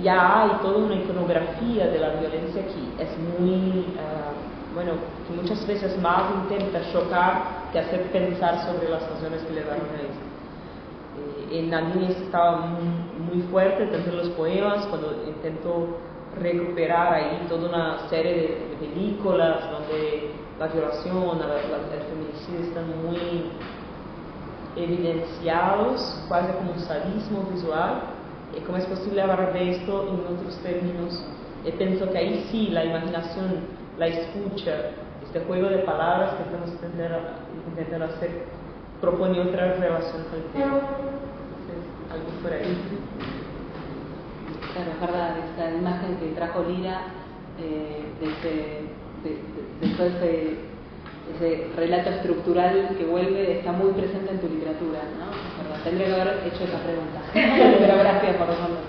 ya hay toda una iconografía de la violencia que es muy, que muchas veces más intenta chocar que hacer pensar sobre las razones que le dan a esto. En Nadine estaba muy fuerte, tanto en los poemas, cuando intento recuperar ahí toda una serie de películas donde la violación, el feminicidio están muy evidenciados, quase como un sadismo visual. Y cómo es posible hablar de esto en otros términos. Y pienso que ahí sí la imaginación, la escucha, este juego de palabras que estamos intentando hacer, propone otra relación con el tema. Entonces, algo por ahí. Claro, es verdad, esta imagen que trajo Lira de todo ese relato estructural que vuelve, está muy presente en tu literatura, ¿no? Es verdad, tendría que haber hecho esa pregunta, pero gracias por responder,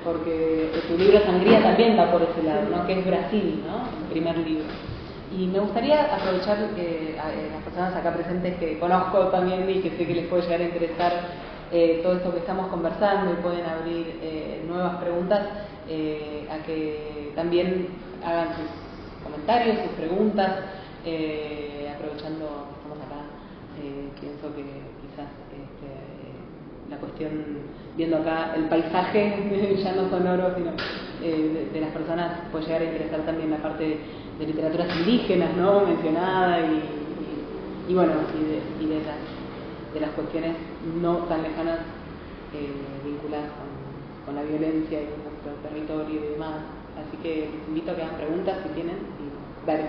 porque tu libro Sangría también va por ese lado, ¿no? Que es Brasil, ¿no? El primer libro. Y me gustaría aprovechar a las personas acá presentes que conozco también y que sé que les puede llegar a interesar todo esto que estamos conversando y pueden abrir nuevas preguntas, a que también hagan sus comentarios, sus preguntas, aprovechando que estamos acá. Pienso que quizás la cuestión, viendo acá el paisaje ya no sonoro, sino de las personas, puede llegar a interesar también la parte de literaturas indígenas, ¿no? Mencionada y bueno, y de las cuestiones no tan lejanas vinculadas con la violencia y con nuestro territorio y demás. Así que les invito a que hagan preguntas si tienen y dale.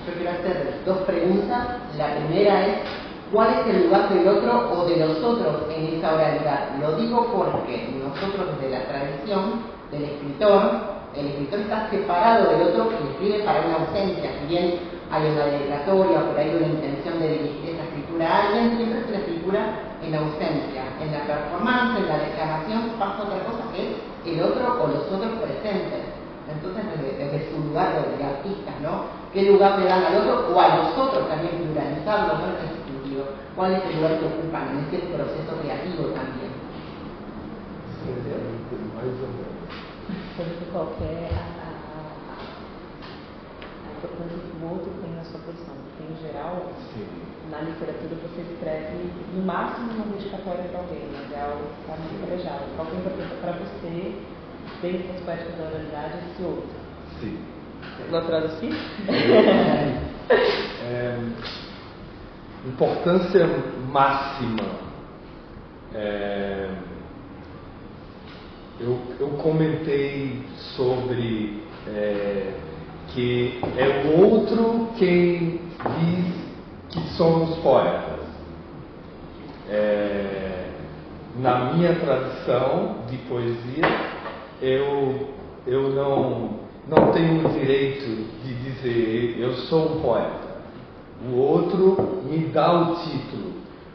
Yo quiero hacer 2 preguntas. La primera es, ¿cuál es el lugar del otro o de los otros en esa oralidad? Lo digo porque nosotros desde la tradición del escritor, el escritor está separado del otro que escribe para una ausencia. Si bien hay una dedicatoria o por ahí una intención de dirigir esa escritura a alguien, siempre es la escritura en ausencia. En la performance, en la declamación, pasa otra cosa que es el otro o los otros presentes. Entonces, desde su lugar de artista, ¿no? ¿Qué lugar le dan al otro o a los otros también, pluralizarlos, no es exclusivo? ¿Cuál es el lugar que ocupan en este proceso creativo también? Qualquer o outro tem a sua posição, porque em geral, na literatura você escreve no máximo uma dedicatória para alguém, mas é algo que está muito calejado. Qual que é a importância para você, dentro das poéticas da oralidade, esse outro? Sim. Lo traduzi? Importância máxima. Eu comentei sobre que é o outro quem diz que somos poetas. Na minha tradição de poesia, eu não tenho o direito de dizer eu sou um poeta. O outro me dá o título,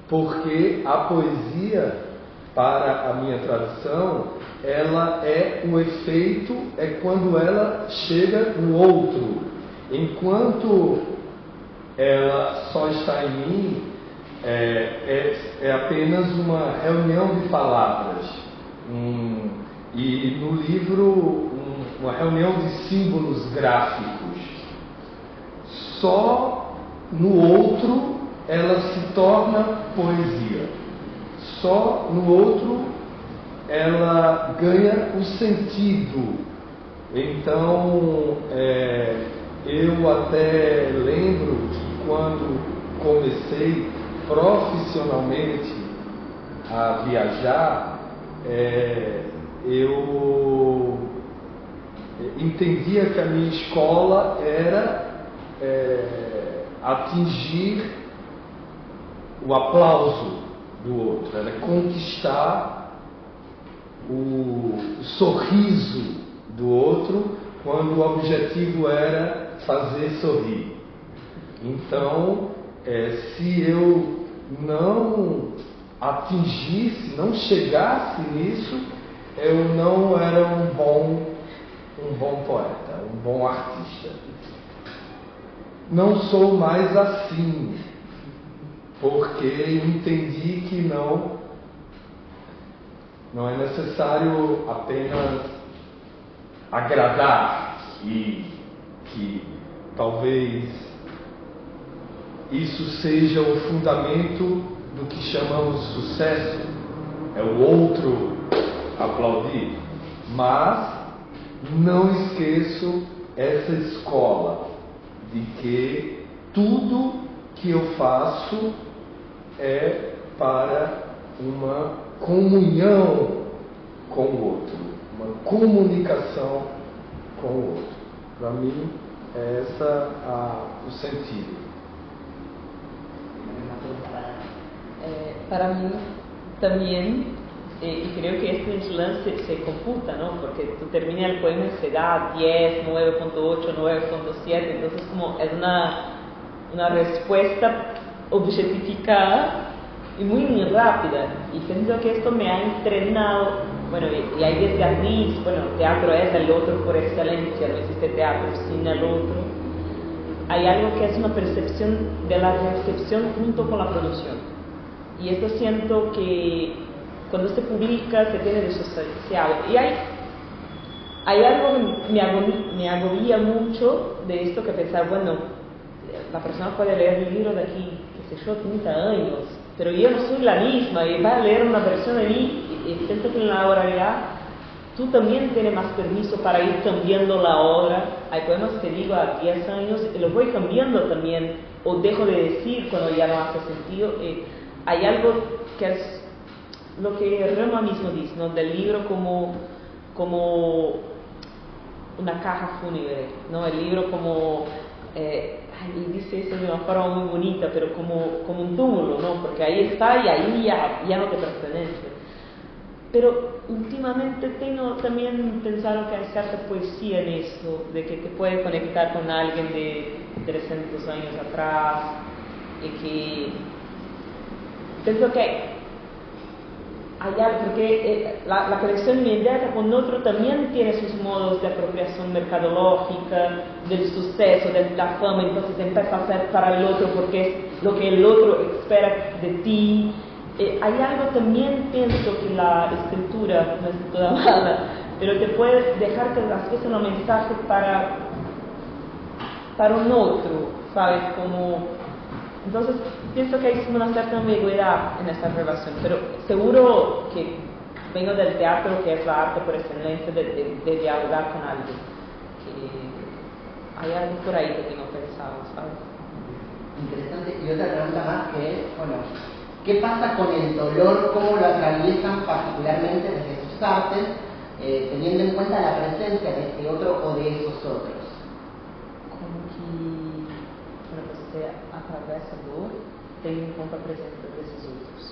porque a poesia, para a minha tradição, ela é o efeito, é quando ela chega no outro. Enquanto ela só está em mim, é apenas uma reunião de palavras. E no livro, uma reunião de símbolos gráficos. Só no outro ela se torna poesia. Só no outro ela ganha o sentido. Então, eu até lembro que quando comecei profissionalmente a viajar, eu entendia que a minha escola era atingir o aplauso do outro, era conquistar o sorriso do outro, quando o objetivo era fazer sorrir. Então, se eu não atingisse, não chegasse nisso, eu não era um bom poeta, um bom artista. Não sou mais assim, porque entendi que não é necessário apenas agradar, e que talvez isso seja o fundamento do que chamamos de sucesso, é o outro aplaudir. Mas não esqueço essa escola de que tudo que eu faço é para uma comunhão com o outro, uma comunicação com o outro. Para mim, é o sentido. Para mí también, y creo que este lance se computa, ¿no? Porque tú terminas el poema y se da 10, 9.8, 9.7, entonces como es una respuesta objetificada y muy rápida, y pienso que esto me ha entrenado, bueno, y hay desde aquí, bueno, teatro es el otro por excelencia, no existe teatro sin el otro. Hay algo que es una percepción de la recepción junto con la producción. Y esto siento que cuando se publica se tiene disociado. Y hay algo que me agobia mucho de esto, que pensar, bueno, la persona puede leer el libro de aquí, qué sé yo, 30 años, pero yo no soy la misma, y va a leer una versión de mí, y siento que en la oralidad tú también tienes más permiso para ir cambiando la obra. Hay poemas que digo a 10 años y los voy cambiando también, o dejo de decir cuando ya no hace sentido. Hay algo que es lo que Roma mismo dice, ¿no? Del libro como una caja fúnebre, ¿no? El libro como, y dice eso de una forma muy bonita, pero como un túmulo, ¿no? Porque ahí está y ahí ya no te pertenece. Pero últimamente tengo también pensado que hay cierta poesía en eso, de que te puede conectar con alguien de 300 años atrás, y que pienso que hay algo, porque la conexión inmediata con otro también tiene sus modos de apropiación mercadológica, del suceso, de la fama, entonces empieza a hacer para el otro porque es lo que el otro espera de ti. Hay algo también, pienso que la escritura no es toda mala, pero te puede dejar que las cosas un mensaje para un otro, ¿sabes? Entonces, pienso que hay una cierta ambigüedad en esta relación, pero seguro que vengo del teatro, que es la arte por excelencia de dialogar con alguien. Hay algo por ahí que tengo pensado, ¿sabes? Interesante. Y otra pregunta más, que es, bueno, ¿qué pasa con el dolor? ¿Cómo lo atraviesan particularmente desde sus artes, teniendo en cuenta la presencia de este otro o de esos otros? Como que para você atravessa a dor, tendo em conta a presença desses outros.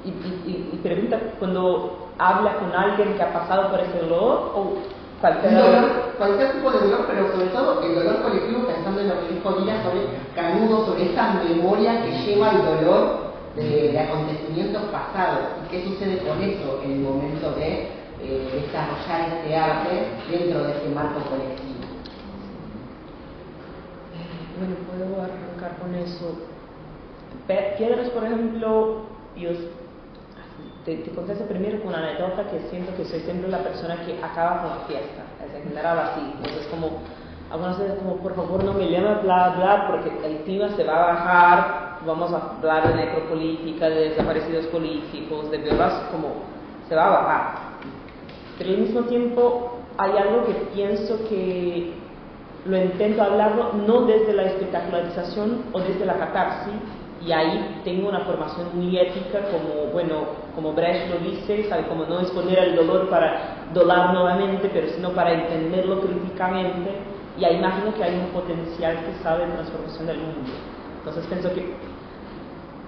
Y pregunta cuando habla con alguien que ha pasado por ese dolor, o cualquier tipo de dolor, pero sobre todo el dolor colectivo, pensando en lo que dijo Lira sobre Canudo, sobre esa memoria que lleva el dolor de acontecimientos pasados. ¿Y qué sucede con eso en el momento de desarrollar este arte dentro de ese marco colectivo? Bueno, puedo arrancar con eso. Piedras, por ejemplo, yo te contesto primero con una anécdota que siento que soy siempre la persona que acaba con la fiesta, es en general así. Entonces, como algunas veces, como por favor no me llames bla bla, porque el clima se va a bajar, vamos a hablar de necropolítica, de desaparecidos políticos, de violas, como se va a bajar. Pero al mismo tiempo hay algo que pienso que lo intento hablarlo no desde la espectacularización o desde la catarsis, y ahí tengo una formación muy ética, como, bueno, como Brecht lo dice, sabe, como no exponer el dolor para dolar nuevamente, pero sino para entenderlo críticamente, y ahí imagino que hay un potencial quizá de transformación del mundo. Entonces pienso que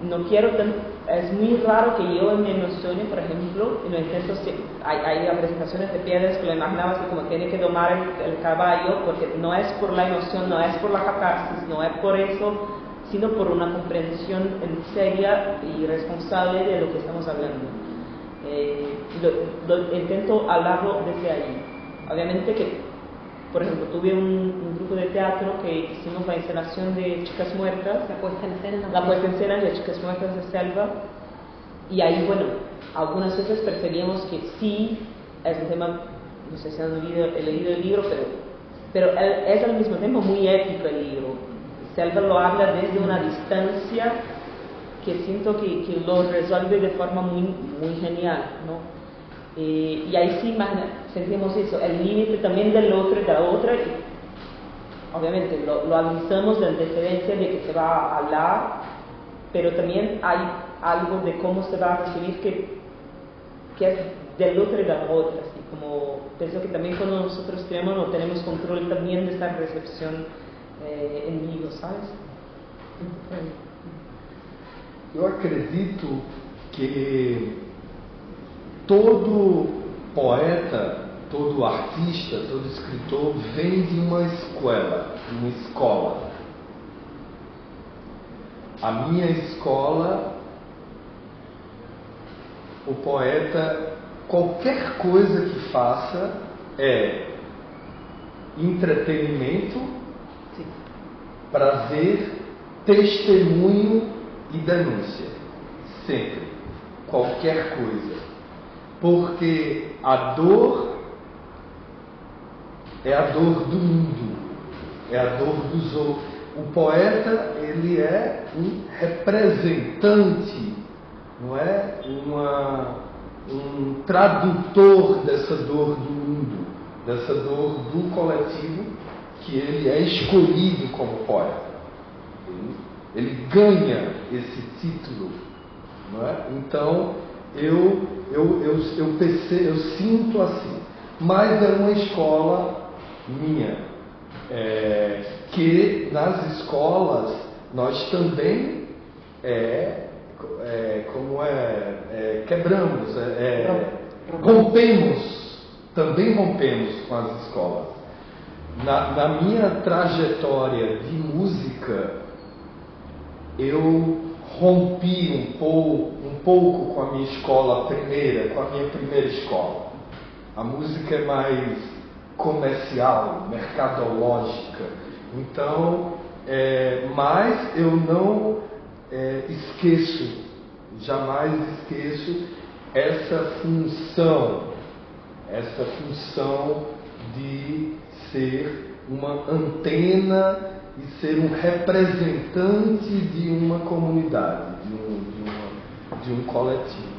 no quiero, es muy raro que yo me emocione, por ejemplo, y lo intento, hay presentaciones de piedras que lo imaginaba así como tiene que domar el caballo, porque no es por la emoción, no es por la catarsis, no es por eso, sino por una comprensión seria y responsable de lo que estamos hablando. Intento hablarlo desde ahí. Obviamente que, por ejemplo, tuve un grupo de teatro que hicimos la encenación de Chicas Muertas, la puesta en escena de Chicas Muertas de Selva, y ahí, bueno, algunas veces preferíamos que sí, es un tema, no sé si han leído el libro, pero es al mismo tiempo muy épico el libro. Selva lo habla desde una distancia que siento que lo resuelve de forma muy, muy genial, ¿no? Y ahí sí sentimos eso, el límite también del otro y de la otra, y obviamente lo avisamos de antecedencia de que se va a hablar, pero también hay algo de cómo se va a recibir que es del otro y de la otra, así como pienso que también cuando nosotros creemos no tenemos control también de esta recepción en vivo, ¿sabes? Eu acredito que todo poeta, todo artista, todo escritor vem de uma escola. A minha escola, o poeta, qualquer coisa que faça é entretenimento, prazer, testemunho e denúncia. Sempre. Qualquer coisa. Porque a dor é a dor do mundo, é a dor dos outros. O poeta, ele é um representante, não é um tradutor dessa dor do mundo, dessa dor do coletivo, que ele é escolhido como poeta. Ele ganha esse título, não é? Então, eu sinto assim, mas é uma escola minha, que nas escolas nós também quebramos, rompemos com as escolas. Na minha trajetória de música, eu rompi um pouco com a minha escola primeira, com a minha primeira escola. A música é mais comercial, mercadológica. Então, mas eu não jamais esqueço essa função de ser uma antena e ser um representante de uma comunidade, de um coletivo.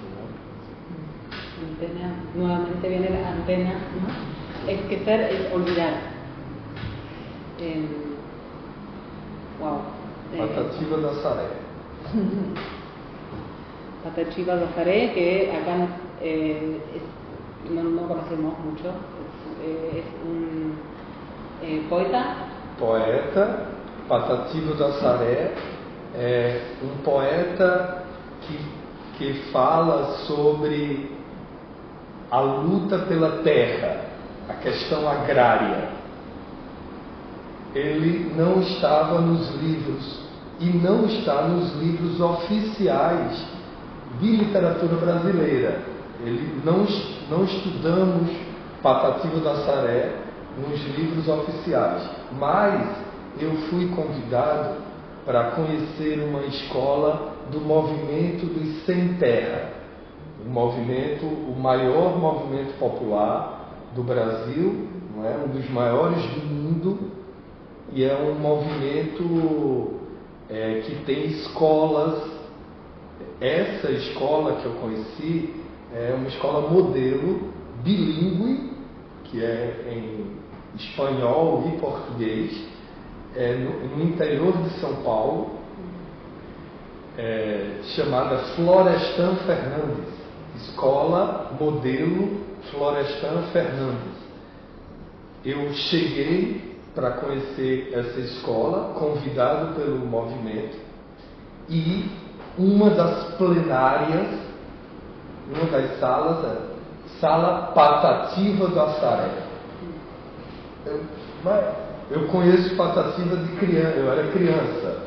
Antena, nuevamente viene la antena, ¿no? Esquecer es olvidar. Wow. Patativa da Saré. Patativa da Saré, que acá no conocemos mucho, es un poeta. Patativa da Saré é um poeta que fala sobre a luta pela terra, a questão agrária. Ele não estava nos livros e não está nos livros oficiais de literatura brasileira. Não estudamos Patativa da Saré nos livros oficiais, mas eu fui convidado para conhecer uma escola do movimento dos sem terra. um movimento, o maior movimento popular do Brasil, não é? Um dos maiores do mundo, e é um movimento que tem escolas. Essa escola que eu conheci é uma escola modelo bilíngue, que é em espanhol e português, no interior de São Paulo, chamada Florestan Fernandes, Escola Modelo Florestan Fernandes. Eu cheguei para conhecer essa escola, convidado pelo movimento, e uma das plenárias, uma das salas, Sala Patativa do Assaré. Eu conheço Patativa de criança, eu era criança,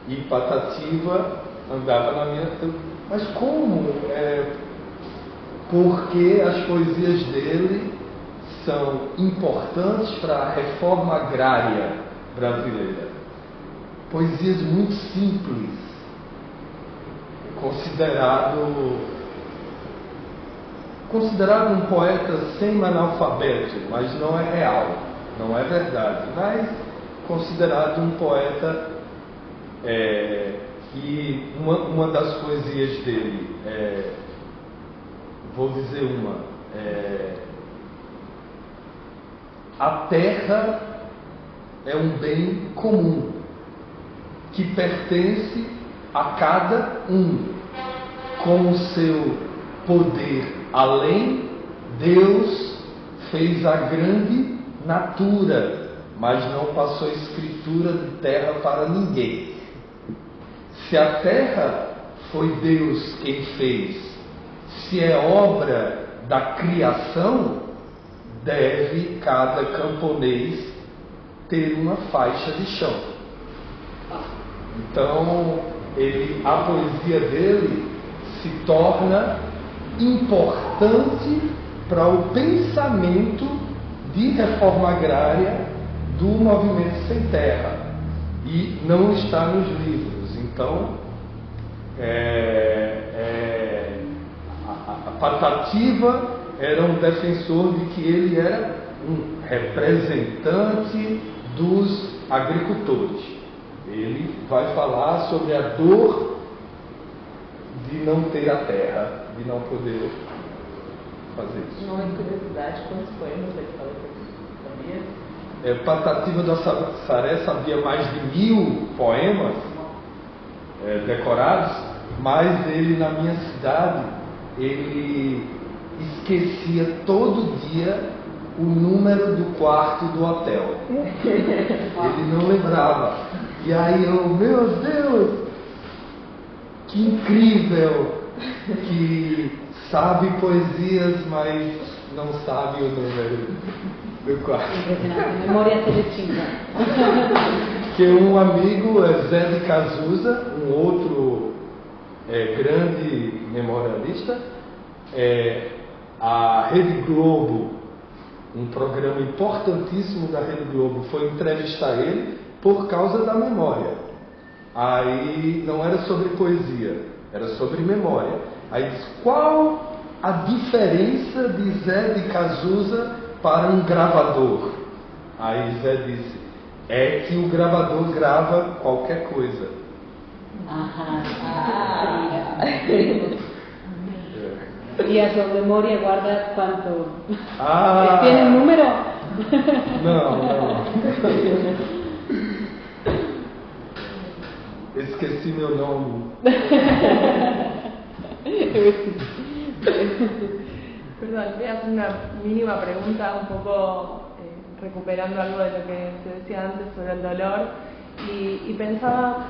e Patativa andava na minha... Mas como? Porque as poesias dele são importantes para a reforma agrária brasileira. Poesias muito simples, considerado um poeta semi-analfabeto, mas não é real, não é verdade, mas considerado um poeta, e uma das poesias dele, vou dizer a terra é um bem comum, que pertence a cada um. Com o seu poder além, Deus fez a grande natura, mas não passou escritura de terra para ninguém. Se a terra foi Deus quem fez, se é obra da criação, deve cada camponês ter uma faixa de chão. Então, a poesia dele se torna importante para o pensamento de reforma agrária do movimento sem terra, e não está nos livros. Então, a Patativa era um defensor de que ele era um representante dos agricultores. Ele vai falar sobre a dor de não ter a terra, de não poder fazer isso. Não é curiosidade, quantos poemas ele fala que sabia? Patativa do Assaré sabia mais de 1000 poemas decorados, mas ele, na minha cidade, ele esquecia todo dia o número do quarto do hotel. Ele não lembrava. E aí eu, meu Deus, que incrível, que sabe poesias, mas não sabe o número do quarto. Memória seletiva. Que um amigo, Zé de Cazuza, um outro grande memorialista, a Rede Globo, um programa importantíssimo da Rede Globo, foi entrevistar ele por causa da memória. Aí não era sobre poesia, era sobre memória. Aí disse, qual a diferença de Zé de Cazuza para um gravador? Aí Zé disse, é que o gravador grava qualquer coisa. ¿Y a su memoria guarda cuánto? Ah, ¿Tiene un número? Não. Esqueci meu nome. Perdón, voy a hacer una mínima pregunta, un poco recuperando algo de lo que se decía antes sobre el dolor, y pensaba,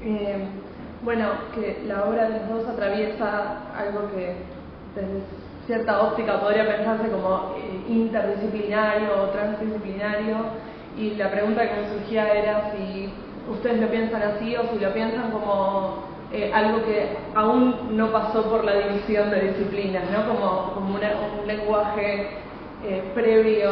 que la obra de los dos atraviesa algo que desde cierta óptica podría pensarse como interdisciplinario o transdisciplinario, y la pregunta que me surgía era si ustedes lo piensan así o si lo piensan como algo que aún no pasó por la división de disciplinas, ¿no? Como un lenguaje previo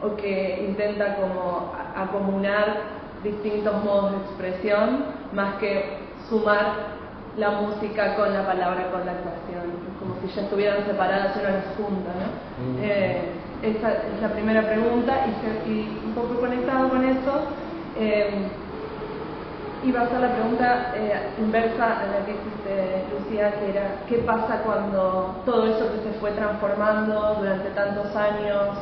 o que intenta como acomunar distintos modos de expresión más que sumar la música con la palabra, con la actuación, como si ya estuvieran separadas y uno las junta, ¿no? Esa es la primera pregunta, y un poco conectado con eso, iba a ser la pregunta inversa a la que hiciste, Lucía, que era ¿qué pasa cuando todo eso que se fue transformando durante tantos años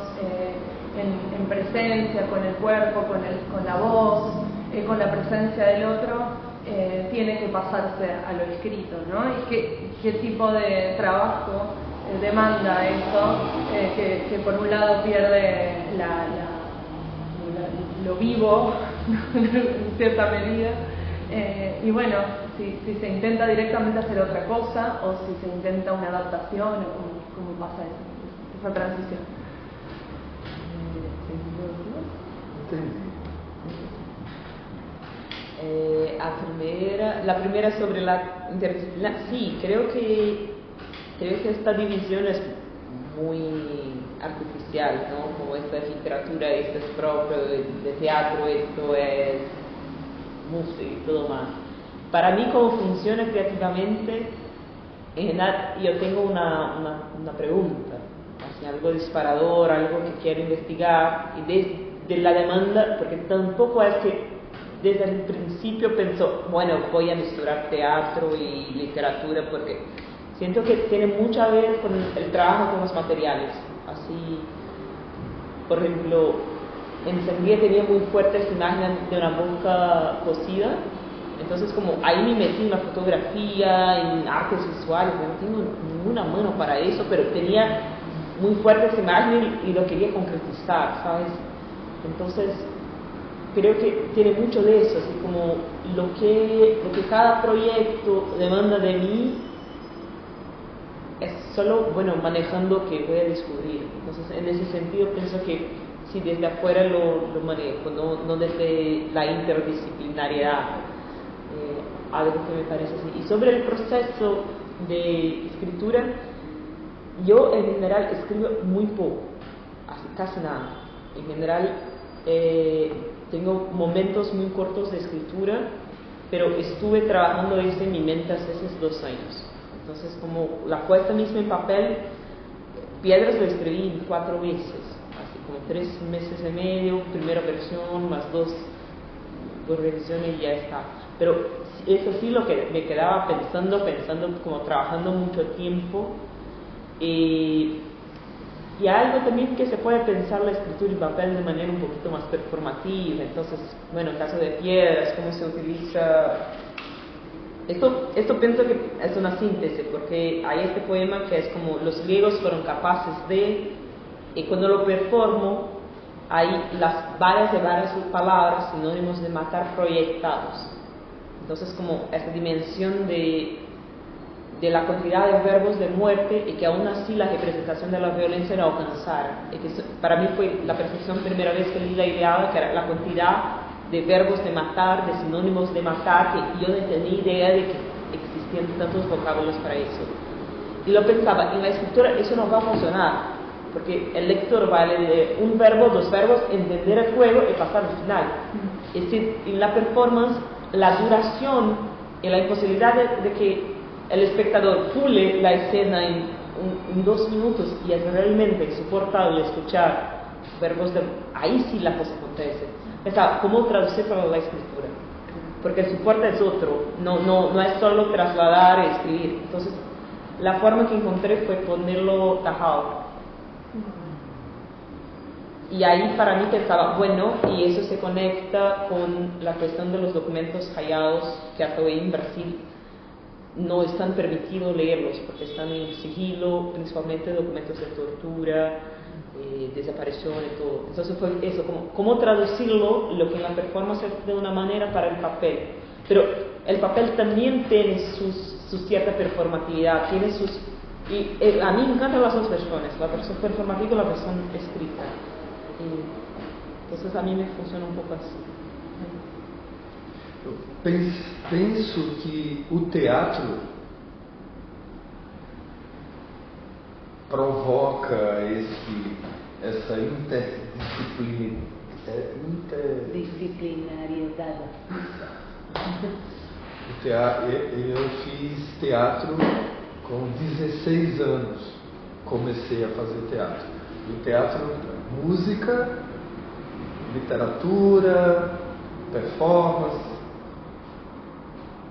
en presencia, con el cuerpo, con la voz, con la presencia del otro, tiene que pasarse a lo escrito, ¿no? Y qué tipo de trabajo demanda eso, que por un lado pierde lo vivo en cierta medida, y bueno, si se intenta directamente hacer otra cosa o si se intenta una adaptación o cómo pasa esa transición. La primera sobre la interdisciplina, sí, creo que esta división es muy artificial, ¿no? Como esta es literatura, esto es propio de teatro, esto es música y todo más. Para mí, cómo funciona creativamente, en general, yo tengo una pregunta, así, algo disparador, algo que quiero investigar, y desde la demanda, porque tampoco es que desde el principio pensó, bueno, voy a misturar teatro y literatura, porque siento que tiene mucho a ver con el trabajo con los materiales. Así, por ejemplo, en Sangría tenía muy fuerte esa imagen de una boca cosida, entonces como ahí me metí en la fotografía, en artes visuales, no tengo ninguna mano para eso, pero tenía muy fuerte esa imagen y lo quería concretizar, ¿sabes? Entonces, creo que tiene mucho de eso, así como lo que cada proyecto demanda de mí es solo, bueno, manejando que voy a descubrir. Entonces, en ese sentido, pienso que si desde afuera lo manejo, no desde la interdisciplinariedad, algo que me parece así. Y sobre el proceso de escritura, yo en general escribo muy poco, así casi nada. En general, tengo momentos muy cortos de escritura, pero estuve trabajando eso en mi mente hace esos 2 años. Entonces, como la puesta misma en papel, Piedras lo escribí 4 veces, así como 3 meses y medio, primera versión, más 2 revisiones y ya está. Pero eso sí lo que me quedaba pensando, como trabajando mucho tiempo. Y algo también que se puede pensar la escritura en papel de manera un poquito más performativa. Entonces, bueno, el caso de Piedras, cómo se utiliza. Esto pienso que es una síntesis, porque hay este poema que es como los griegos fueron capaces de, y cuando lo performo, hay varias palabras, sinónimos de matar, proyectados. Entonces, como esta dimensión de la cantidad de verbos de muerte y que aún así la representación de la violencia no alcanzara. Y que para mí fue la percepción primera vez que leí la idea, que era la cantidad de verbos de matar, de sinónimos de matar, que yo no tenía idea de que existían tantos vocablos para eso. Y lo pensaba, en la escritura eso no va a funcionar, porque el lector va a leer un verbo, 2 verbos, entender el juego y pasar al final. Es decir, en la performance, la duración y la imposibilidad de que el espectador pule la escena en 2 minutos y es realmente insoportable escuchar verbos de... Ahí sí la cosa acontece. Pensaba, ¿cómo traducir para la escritura? Porque el soporte es otro, no es solo trasladar y escribir. Entonces, la forma que encontré fue ponerlo tajado. Y ahí para mí pensaba, bueno, y eso se conecta con la cuestión de los documentos hallados que hasta hoy en Brasil no están permitidos leerlos porque están en sigilo, principalmente documentos de tortura, desaparición y todo. Entonces fue eso, cómo traducirlo, lo que en la performance es de una manera para el papel. Pero el papel también tiene su cierta performatividad, tiene sus... Y a mí me encantan las 2 versiones, la versión performativa y la versión escrita. Entonces a mí me funciona un poco así. Eu penso que o teatro provoca essa disciplinariedad. O Eu fiz teatro com 16 anos. Comecei a fazer teatro. E o teatro, música, literatura, performance.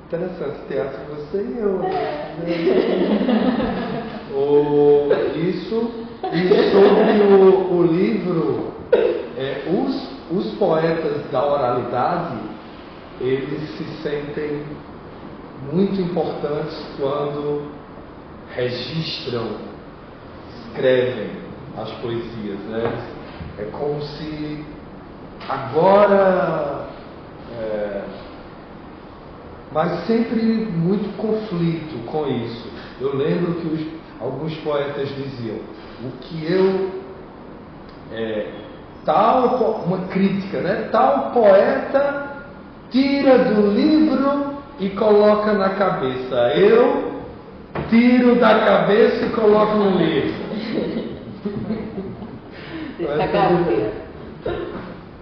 Interessante, teatro você e eu. Isso, e sobre o livro, os poetas da oralidade, eles se sentem muito importantes quando registram, escrevem as poesias, né? É como se agora, mas sempre muito conflito com isso. Eu lembro que alguns poetas diziam: o que uma crítica, né? Tal poeta tira do livro e coloca na cabeça. Eu tiro da cabeça e coloco no livro.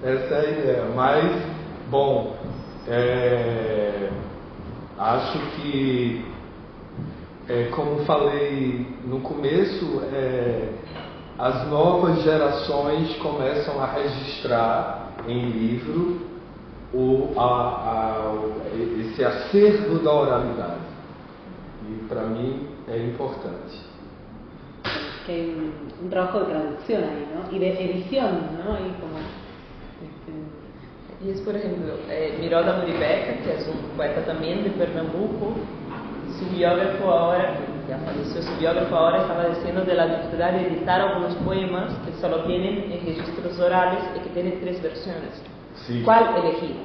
Essa é a ideia. Mas, bom, acho que, como falei no começo, as novas gerações começam a registrar em livro esse acervo da oralidade. Y para mí es importante. Que hay un trabajo de traducción ahí, ¿no? Y de edición, ¿no? Ahí como, Y es, por ejemplo, Miroda Muribeca, que es un poeta también de Pernambuco. Su biógrafo ahora, ya falleció, su biógrafo ahora estaba diciendo de la dificultad de editar algunos poemas que solo tienen registros orales y que tienen 3 versiones. Sí. ¿Cuál elegir?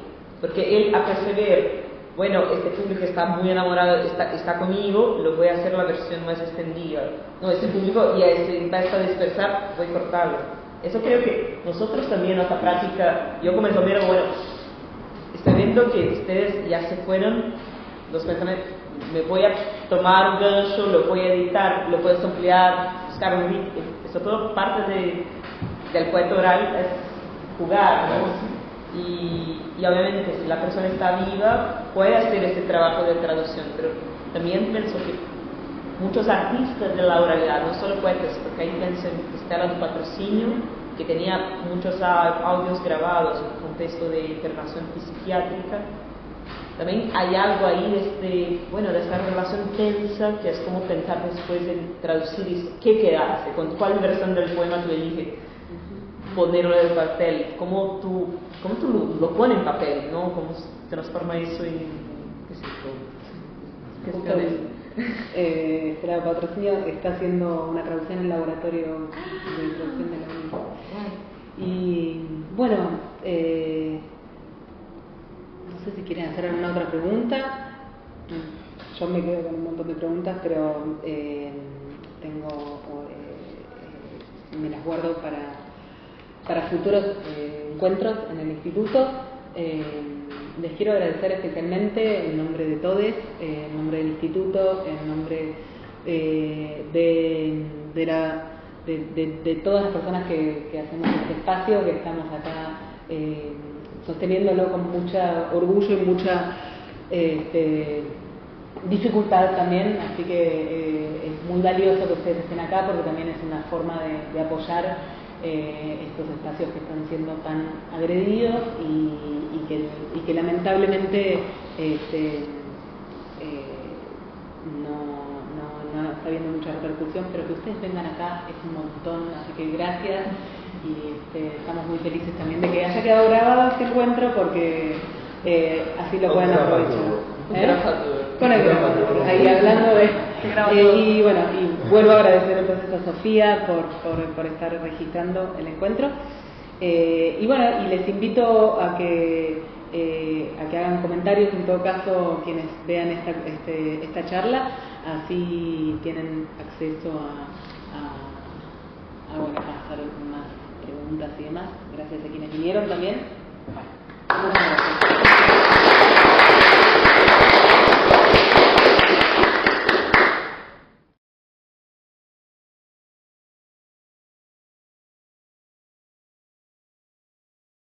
Porque él, a perceber, bueno, este público está muy enamorado, está conmigo, lo voy a hacer la versión más extendida. No, este público ya se empieza a dispersar, voy a cortarlo. Eso creo que nosotros también, nuestra práctica, yo como enfermero, bueno, estoy viendo que ustedes ya se fueron, los pensamientos, me voy a tomar un gancho, lo voy a editar, lo puedes ampliar, buscar un ritmo. Eso todo parte del poeta oral, es jugar, ¿no? Y obviamente si la persona está viva puede hacer este trabajo de traducción, pero también pienso que muchos artistas de la oralidad, no solo poetas, porque ahí pienso en Estela do Patrocínio, que tenía muchos audios grabados en un contexto de internación psiquiátrica. También hay algo ahí de esta relación tensa, que es como pensar después en traducir eso. ¿Qué quedaste? ¿Con cuál versión del poema tú eliges ponerlo en el papel? ¿Cómo tú lo pones en papel? ¿No? ¿Cómo se transforma eso en cuestiones? Estela Patrocinio está haciendo una traducción en el laboratorio de traducción de la UNI. Y bueno, no sé si quieren hacer alguna otra pregunta. Yo me quedo con un montón de preguntas, pero me las guardo para futuros encuentros en el instituto. Les quiero agradecer especialmente en nombre de todos, en nombre del instituto, en nombre de todas las personas que hacemos este espacio, que estamos acá sosteniéndolo con mucha orgullo y mucha dificultad también, así que es muy valioso que ustedes estén acá porque también es una forma de apoyar estos espacios que están siendo tan agredidos y que lamentablemente no está habiendo mucha repercusión, pero que ustedes vengan acá es un montón, así que gracias y estamos muy felices también de que haya quedado grabado este encuentro porque así lo pueden aprovechar. Con el grabador, ahí hablando de... y bueno, y vuelvo a agradecer entonces a Sofía por estar registrando el encuentro. Y bueno, y les invito a que hagan comentarios, en todo caso, quienes vean esta charla, así tienen acceso a hacer más preguntas y demás. Gracias a quienes vinieron también. Bueno,